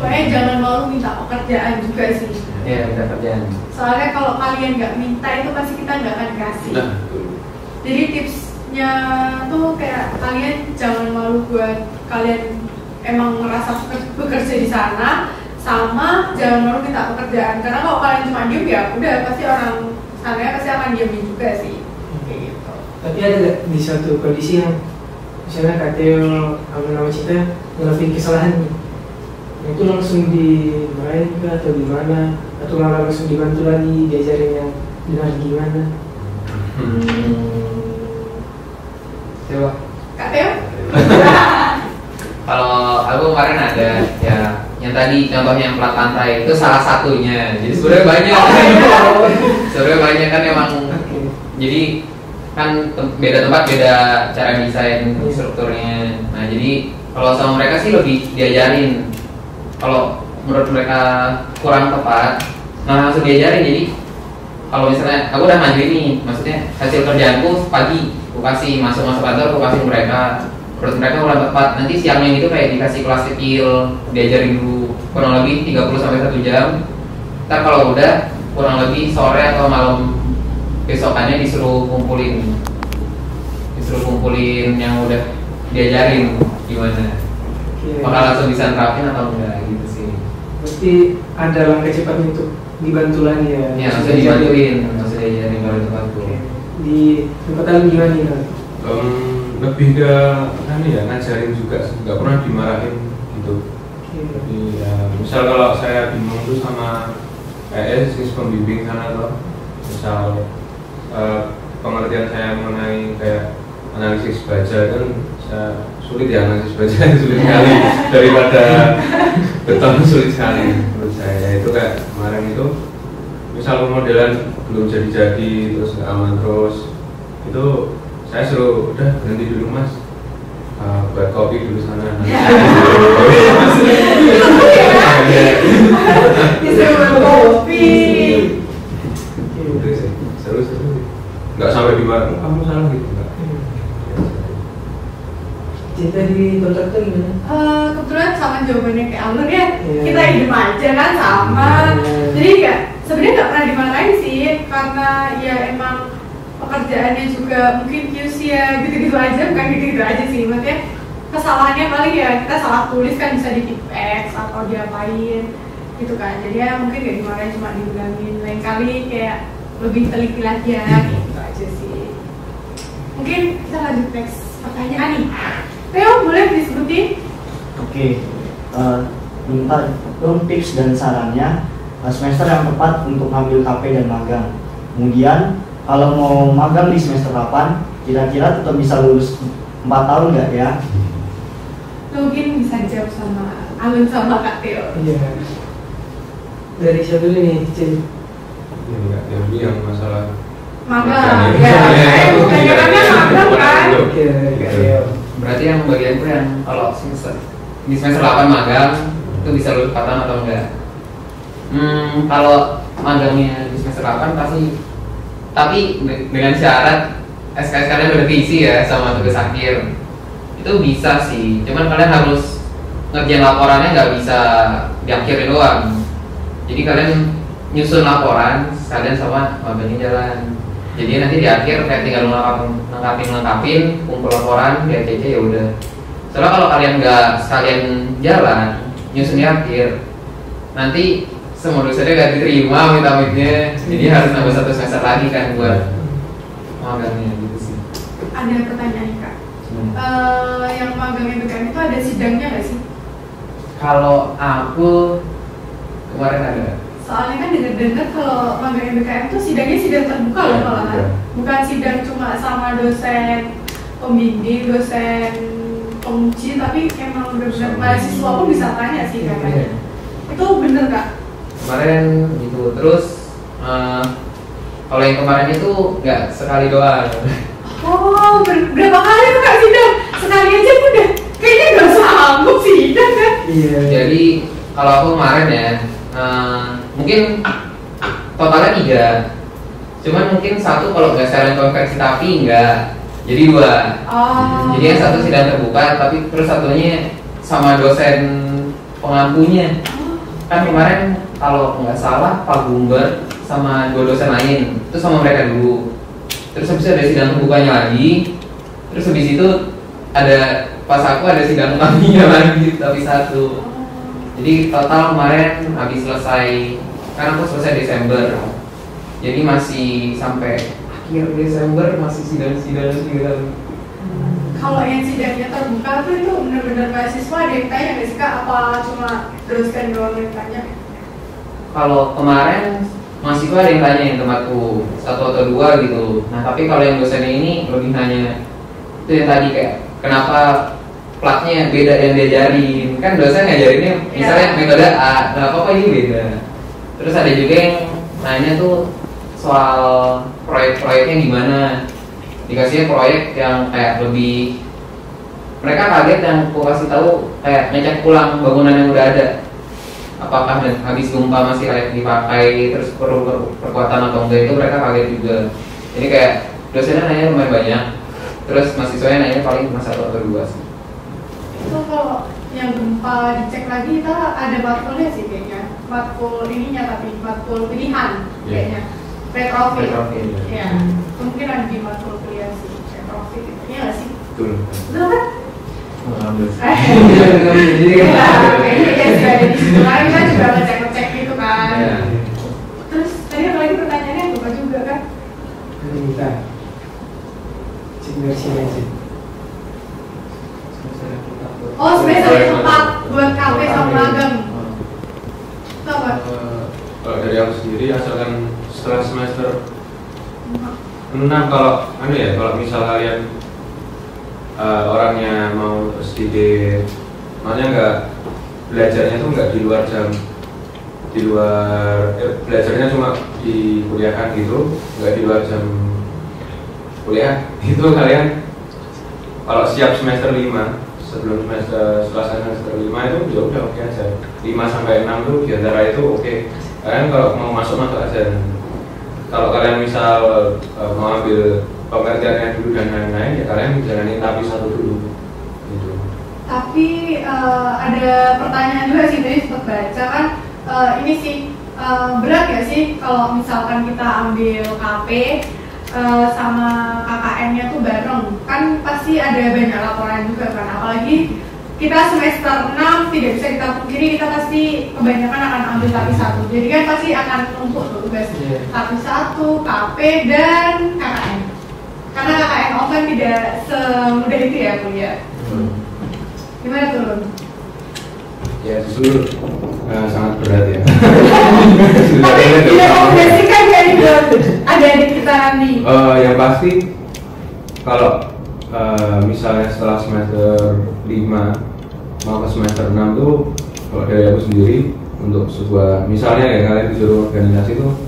B: pokoknya jangan malu minta pekerjaan juga sih.
D: Iya, minta kerjaan.
B: Soalnya kalau kalian nggak minta itu pasti kita nggak akan kasih.
E: Nah,
B: Jadi tipsnya tuh kayak kalian jangan malu buat kalian emang ngerasa bekerja di sana, sama jangan malu minta pekerjaan. Karena kalau kalian cuma diem ya udah pasti orang Karena pasti akan diamin juga sih. Kayak gitu.
C: Tapi ada nggak di suatu kondisi yang misalnya Kateo apa nama kita ngelakuin kesalahan nih, itu langsung dimarahin kah atau gimana, atau malah langsung dibantu lagi diajarin yang benar gimana?
D: Coba.
B: Kak Teo?
D: Kalau aku kemarin ada ya yang tadi contohnya yang plat pantai itu salah satunya. Jadi sebenarnya banyak. Sebenarnya banyak kan emang. Jadi kan beda tempat beda cara desain strukturnya. Nah jadi kalau sama mereka sih lebih diajarin. Kalau menurut mereka kurang tepat, nah langsung diajarin. Jadi kalau misalnya aku udah mandiri nih, maksudnya hasil kerjaanku pagi, aku kasih masuk kantor, aku kasih mereka. Menurut mereka kurang tepat, nanti siangnya itu kayak dikasih kelas kecil, diajarin dulu kurang lebih 30-1 jam. Ntar kalau udah kurang lebih sore atau malam besokannya disuruh kumpulin yang udah diajarin gimana. Bakal langsung bisa nerapin atau enggak gitu sih.
C: Berarti ada langkah cepat untuk dibantu lagi ya?
D: Ya, langsung dibantuin, langsung diajarin baru tempat tuh.
C: Di tempat lain gimana nih?
E: Lebih ke kan ya ngajarin juga, nggak pernah dimarahin gitu. Jadi ya, misal kalau saya bingung tuh sama pembimbing sana tuh, misal pengertian saya mengenai kayak analisis baja kan saya sulit ya, analisis baja sulit sekali daripada beton sulit sekali menurut saya. Itu kayak kemarin itu misal pemodelan belum jadi terus nggak aman terus, itu saya suruh udah berhenti dulu mas, buat kopi dulu sana.
B: Disuruh kopi.
E: Seru nggak sampai di mana kamu salah gitu nggak.
C: Cinta di kontrak tuh gimana?
B: Kebetulan sama jawabannya kayak Alur ya.
C: Yeah.
B: Kita hidup aja kan sama. Jadi sebenarnya nggak pernah dimarahin sih, karena ya emang pekerjaannya juga mungkin QC ya gitu-gitu aja, bukan gitu-gitu aja sih. Maksudnya kesalahannya paling ya kita salah tulis kan bisa di tip X atau diapain gitu kan. Jadi ya mungkin gak dimarahin, cuma dibilangin lain kali kayak lebih teliti lagi ya gitu aja sih. Mungkin kita lanjut next pertanyaan nih. Theo, boleh disebutin?
F: Oke, minta dong tips dan sarannya semester yang tepat untuk ngambil KP dan magang. Kemudian kalau mau magang di semester 8, kira-kira tetap bisa lulus 4 tahun nggak ya?
B: Mungkin bisa jawab sama Alun sama Kak Theo.
C: Iya. Dari siapa dulu nih, Cil?
E: Ya nggak yang masalah
B: Magang, ya. Kebanyakannya magang kan?
C: Oke,
D: Berarti yang bagianku yang kalau di semester 8 magang itu bisa lulus 4 tahun atau enggak? Kalau magangnya di semester 8 pasti, tapi dengan syarat SKS kalian udah diisi ya sama tugas akhir. Itu bisa sih, cuman kalian harus ngerjain laporannya nggak bisa diakhirin doang. Jadi kalian nyusun laporan sekalian sama magangnya jalan. Jadi nanti di akhir kayak tinggal lengkapin kumpul laporan di ACC ya udah. Soalnya kalau kalian nggak sekalian jalan nyusun di akhir, nanti semua dosennya nggak diterima amit-amitnya. Jadi harus nambah 1 semester lagi kan buat magangnya gitu sih.
B: Ada pertanyaan nih Kak. Yang magang MBKM itu ada sidangnya nggak sih?
D: Kalau aku kemarin ada.
B: Soalnya kan dengar-dengar kalau magang MBKM itu sidangnya sidang terbuka loh malahan. Bukan sidang cuma sama dosen pembimbing, dosen penguji, tapi emang benar-benar mahasiswa pun bisa tanya sih katanya. Itu bener Kak?
D: Kemarin gitu. Terus kalau yang kemarin itu nggak sekali doang.
B: Oh, berapa kali tuh Kak sidang? Sekali aja udah kayaknya nggak sanggup sidang kan?
C: Iya.
D: Jadi kalau aku kemarin ya mungkin totalnya 3. Cuman mungkin 1 kalau nggak sekalian konversi tapi enggak, jadi 2.
B: Oh.
D: Jadi yang 1 sidang terbuka, tapi terus satunya sama dosen pengampunya. Kan kemarin kalau nggak salah Pak Gumber sama 2 dosen lain itu sama mereka dulu. Terus habis itu ada sidang terbukanya lagi. Terus habis itu ada pas aku ada sidang pengampunya lagi tapi 1. Jadi total kemarin habis selesai, karena aku selesai Desember. Jadi masih sampai akhir Desember masih sidang-sidang.
B: Kalau yang sidangnya terbuka tuh itu benar-benar mahasiswa ada yang tanya nggak sih Kak? Apa cuma dosen doang yang tanya?
D: Kalau kemarin mahasiswa ada yang tanya yang tempatku 1 atau 2 gitu. Nah tapi kalau yang dosennya ini lebih nanya itu yang tadi kayak kenapa platnya beda yang diajarin. Kan dosen ngajarinnya misalnya metode A, nah apa ini beda. Terus ada juga yang nanya tuh soal proyek-proyeknya gimana. Dikasihnya proyek yang kayak lebih, mereka kaget yang aku kasih tahu kayak ngecek ulang bangunan yang udah ada, apakah habis gempa masih layak dipakai, terus perlu perkuatan atau enggak, itu mereka kaget juga. Jadi kayak dosennya nanya lumayan banyak, terus mahasiswanya nanya paling cuma 1 atau 2 sih.
B: Itu kalau yang gempa dicek lagi kita ada matkulnya sih kayaknya, matkul ininya tapi matkul pilihan kayaknya. Retrofit, ya, mungkin ada di matkul kuliah sih, retrofit itu, iya nggak sih?
E: Betul.
B: Betul kan?
D: Jadi
B: kayaknya ya sih ada di situ lagi kan juga ngecek gitu kan. Terus tadi apa lagi pertanyaannya lupa juga kan?
C: Minta sinyal sih.
B: Oh semester 4 buat KP sama magang. Apa?
E: Kalau dari aku sendiri asalkan setelah semester 6 kalau kalau misal kalian orangnya mau sedikit makanya nggak belajarnya tuh nggak di luar jam, belajarnya cuma di kuliahan gitu, nggak di luar jam kuliah, itu kalian kalau siap semester 5 sebelum setelah semester 5 itu ya udah oke aja. 5 sampai 6 tuh diantara itu oke. Kalian kalau mau masuk aja. Kalau kalian misal mau ambil pengertiannya dulu dan lain-lain, ya kalian jalanin tapi 1 dulu. Gitu.
B: Tapi ada pertanyaan juga sih tadi sempat baca kan, ini sih berat ya sih kalau misalkan kita ambil KP sama KKN-nya tuh bareng, kan pasti ada banyak laporan juga kan, apalagi kita semester 6 tidak bisa kita pungkiri kita pasti kebanyakan akan ambil tapi 1, jadi kan pasti akan numpuk tuh tugas tapi 1, KP dan KKN, karena KKN offline tidak semudah itu ya kuliah. Gimana tuh Lun?
E: Ya justru sangat berat ya.
B: Tapi tidak mengoperasikan ya itu adik-adik kita nanti.
E: Yang pasti kalau misalnya setelah semester 5 mau ke semester 6 tuh, kalau dari aku sendiri untuk sebuah misalnya ya kalian disuruh organisasi tuh,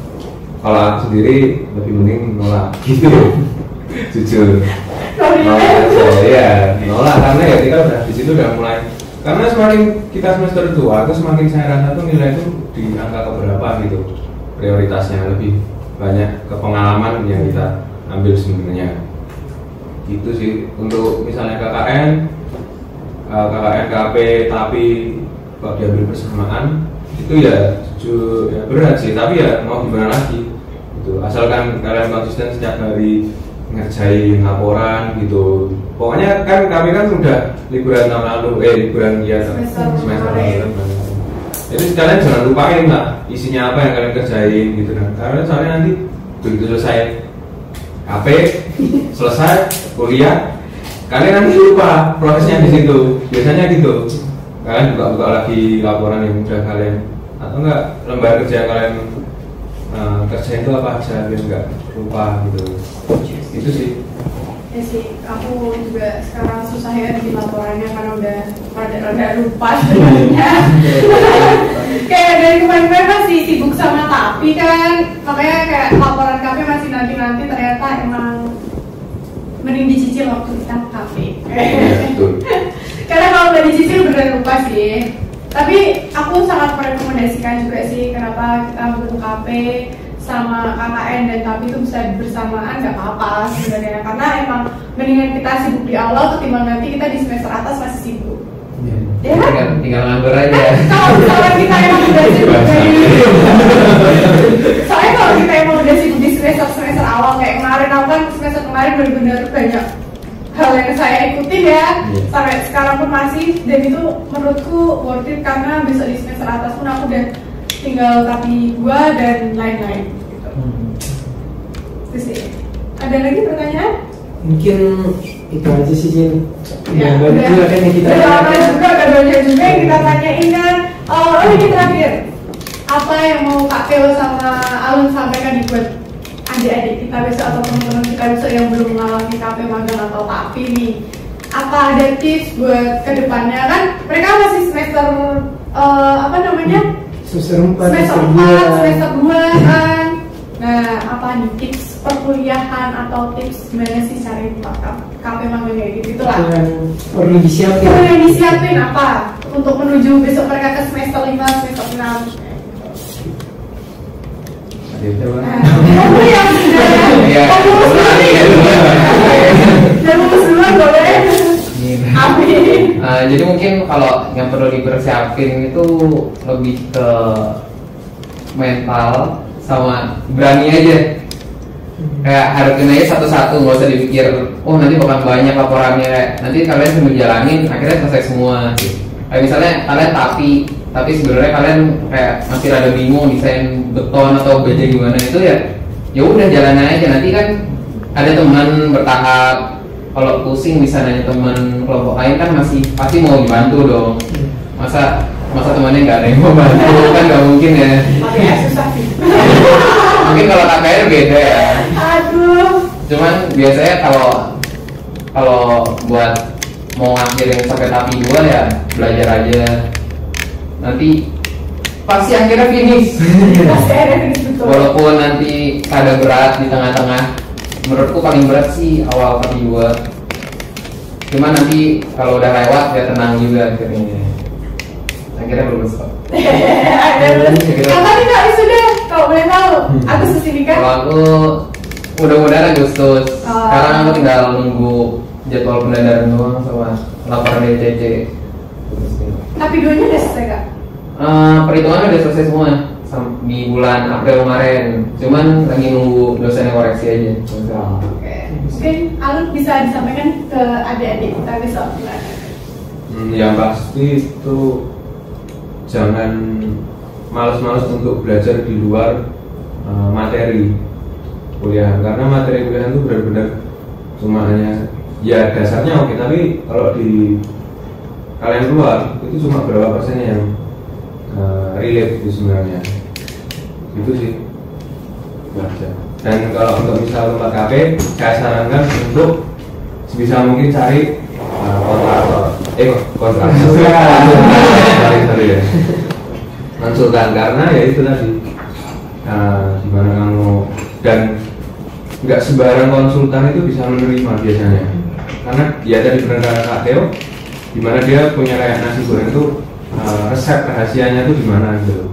E: kalau aku sendiri lebih mending nolak gitu. Jujur nolak aja ya, nolak karena ya kita udah di situ udah mulai, karena semakin kita semester tua itu semakin saya rasa tuh nilai itu di angka keberapa gitu, prioritasnya lebih banyak ke pengalaman yang kita ambil sebenarnya gitu sih. Untuk misalnya KKN, KP tapi kalau diambil bersamaan itu ya berat sih, tapi ya mau gimana lagi gitu, asalkan kalian konsisten setiap hari ngerjain laporan gitu. Pokoknya kan kami kan sudah liburan tahun lalu, liburan ya semester lalu. Jadi kalian jangan lupain lah isinya apa yang kalian kerjain gitu kan, karena soalnya nanti begitu selesai KP, selesai kuliah, kalian nanti lupa prosesnya di situ. Biasanya gitu. Kalian buka lagi laporan yang udah kalian, atau enggak lembar kerja yang kalian kerjain itu apa aja biar enggak lupa gitu. Itu sih.
B: Ya sih, aku juga sekarang susah ya bikin laporannya karena udah rada lupa sebenarnya. Kayak dari kemarin masih sibuk sama tapi kan, makanya kayak laporan KP masih nanti ternyata emang mending dicicil waktu kita KP. Karena kalau udah dicicil beneran lupa sih. Tapi aku sangat merekomendasikan juga sih kenapa kita butuh KP sama KKN dan tapi itu bisa bersamaan, nggak apa-apa sebenarnya, karena emang mendingan kita sibuk di awal ketimbang nanti kita di semester atas masih sibuk. Ya kan?
D: Tinggal nganggur aja.
B: Kalau misalnya kita emang udah sibuk soalnya kalau kita emang udah sibuk di semester awal kayak kemarin, aku kan semester kemarin benar-benar banyak hal yang saya ikutin ya, sampai sekarang pun masih, dan itu menurutku worth it karena besok di semester atas pun aku udah tinggal tapi 2 dan lain-lain gitu. Itu sih. Ada lagi pertanyaan?
C: Mungkin itu aja sih Jin.
B: Ya,
C: Udah banyak juga kan yang kita
B: ada banyak juga yang kita tanyain kan. Oh ini terakhir. Apa yang mau Kak Theo sama Alun sampaikan buat adik-adik kita besok atau teman-teman kita besok yang belum mengalami KP magang atau TAPI nih? Apa ada tips buat kedepannya kan? Mereka masih semester
C: semester 4,
B: semester 2 kan. Nah, apa nih tips perkuliahan atau tips gimana sih cari KP magang kayak gitu lah?
C: Perlu disiapin.
B: Perlu yang disiapin apa untuk menuju besok mereka ke semester 5, semester 6? Kamu yang boleh. Amin.
D: Jadi mungkin kalau yang perlu dipersiapin itu lebih ke mental sama berani aja. Kayak hadapin aja satu-satu, nggak usah dipikir oh nanti bakal banyak laporannya, nanti kalian sambil jalanin akhirnya selesai semua gitu. Kayak misalnya kalian tapi sebenarnya kalian kayak masih rada bingung desain beton atau baja gimana, itu ya udah jalanin aja, nanti kan ada teman bertahap. Kalau pusing bisa nanya teman kelompok lain kan masih pasti mau dibantu dong. Masa temannya nggak ada yang mau bantu kan nggak mungkin ya.
B: Susah sih.
D: Mungkin kalau KKR beda ya.
B: Aduh.
D: Cuman biasanya kalau buat mau ngakhirin sampai TAPI 2 ya belajar aja. Nanti pasti akhirnya finish.
B: Pasti ada finish betul.
D: Walaupun nanti ada berat di tengah-tengah, menurutku paling berat sih awal TAPI 2. Cuman nanti kalau udah lewat ya tenang juga akhirnya belum stop.
B: Apa nih Kak sudah? Kalau boleh tahu, Agustus ini kan?
D: Kalau aku mudah-mudahan Agustus. Sekarang aku tinggal nunggu jadwal pendandaran doang sama laporan DCC.
B: Tapi duanya udah selesai Kak?
D: Perhitungannya udah selesai semua di bulan April kemarin. Cuman lagi nunggu dosennya koreksi aja.
B: Oke. Mungkin Alun bisa disampaikan ke adik-adik kita besok gimana?
E: Yang pasti itu jangan malas-malas untuk belajar di luar materi kuliah, karena materi kuliah itu benar-benar cuma hanya ya dasarnya oke, tapi kalau di kalian keluar itu cuma berapa persennya yang relate itu sebenarnya, itu sih belajar. Dan kalau untuk misal tempat KP, saya sarankan untuk sebisa mungkin cari kontraktor sorry ya, konsultan, karena ya itu tadi gimana kamu, dan nggak sembarang konsultan itu bisa menerima biasanya, karena ya tadi benar kata Kak Theo, dimana dia punya kayak nasi goreng itu resep rahasianya itu gimana gitu.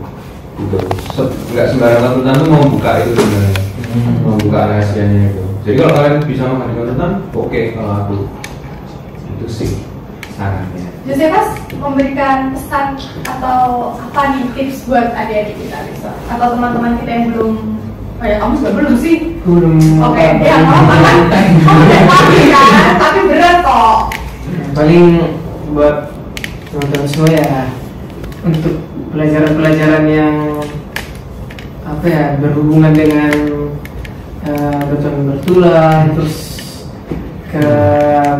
E: Nggak sembarang konsultan tuh mau buka itu sebenarnya, mau buka rahasianya itu. Jadi kalau kalian bisa makan di konsultan, oke, kalau aku itu sih sarannya.
B: Josephus memberikan pesan atau apa nih tips buat adik-adik kita besok atau teman-teman kita yang belum, kamu juga belum sih?
C: Belum.
B: Oke, ya kamu udah pagi kan, tapi berat kok.
C: Paling buat teman-teman semua ya, untuk pelajaran-pelajaran yang apa ya, berhubungan dengan beton bertulang terus ke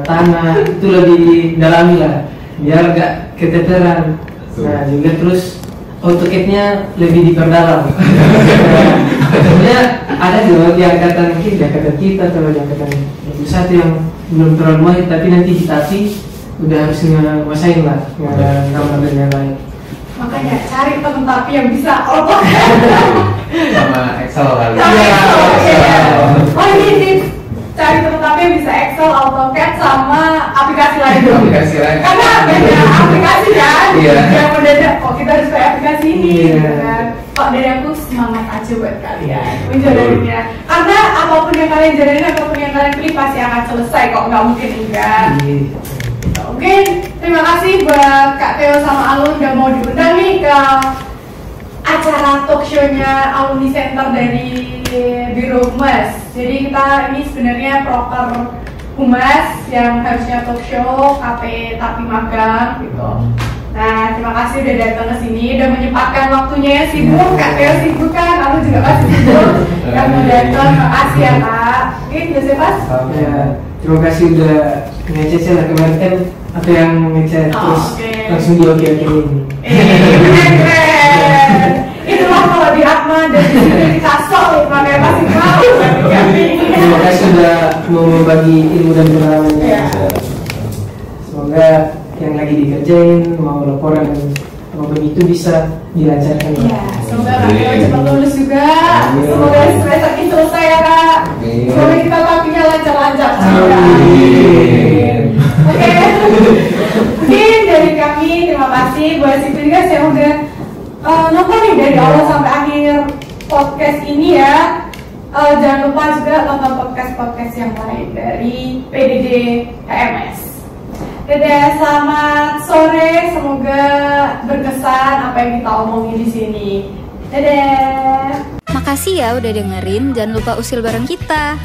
C: tanah, itu lebih dalami lah biar gak keteteran. Nah juga terus AutoCAD-nya lebih diperdalam. Sebenarnya ada juga di angkatan mungkin di angkatan kita atau di angkatan 21 yang belum terlalu mahir, tapi nanti di TAPI udah harus nguasain lah gambar dan yang lain.
B: Makanya cari teman TAPI yang bisa AutoCAD
D: sama Excel kali.
B: Oh ini tips, cari teman TAPI yang bisa Excel, AutoCAD sama aplikasi lain. Karena beda aplikasi kan. Yang mendadak kok kita harus pakai aplikasi ini. Kok dari aku semangat aja buat kalian menjalaninya. Karena apapun yang kalian jalani, apapun yang kalian pilih pasti akan selesai kok, nggak mungkin enggak. Oke, terima kasih buat Kak Theo sama Alun udah mau diundang nih ke acara talk show-nya Alumni Center dari Biro Humas. Jadi kita ini sebenarnya proker Humas yang harusnya talk show KP tapi magang gitu. Nah Nah, terima kasih udah datang ke sini, udah menyempatkan waktunya ya, sibuk, Kak Teo sibuk kan, aku juga pasti sibuk. Yang mau datang, makasih ya Kak. Oke, udah Pas?
C: Ya, terima kasih udah ngechat saya kemarin kan, atau yang ngechat terus langsung di oke-okein.
B: Keren. Itulah kalau di Akma dan di sini di Kasol, makanya pasti mau kami.
C: Terima kasih sudah mau berbagi ilmu dan pengalamannya.
B: Ya.
C: Semoga yang lagi dikerjain mau laporan dan apa begitu bisa dilancarkan.
B: Ya, semoga Kak Teo cepat lulus juga. Semoga stres ini selesai ya Kak. Semoga kita tapinya lancar-lancar. Oke. Mungkin dari kami terima kasih buat si guys yang udah nonton nih dari awal sampai akhir podcast ini ya. Jangan lupa juga tonton podcast yang lain dari PDD KMS. Dadah, selamat sore. Semoga berkesan apa yang kita omongin di sini. Dadah.
A: Makasih ya udah dengerin, jangan lupa usil bareng kita.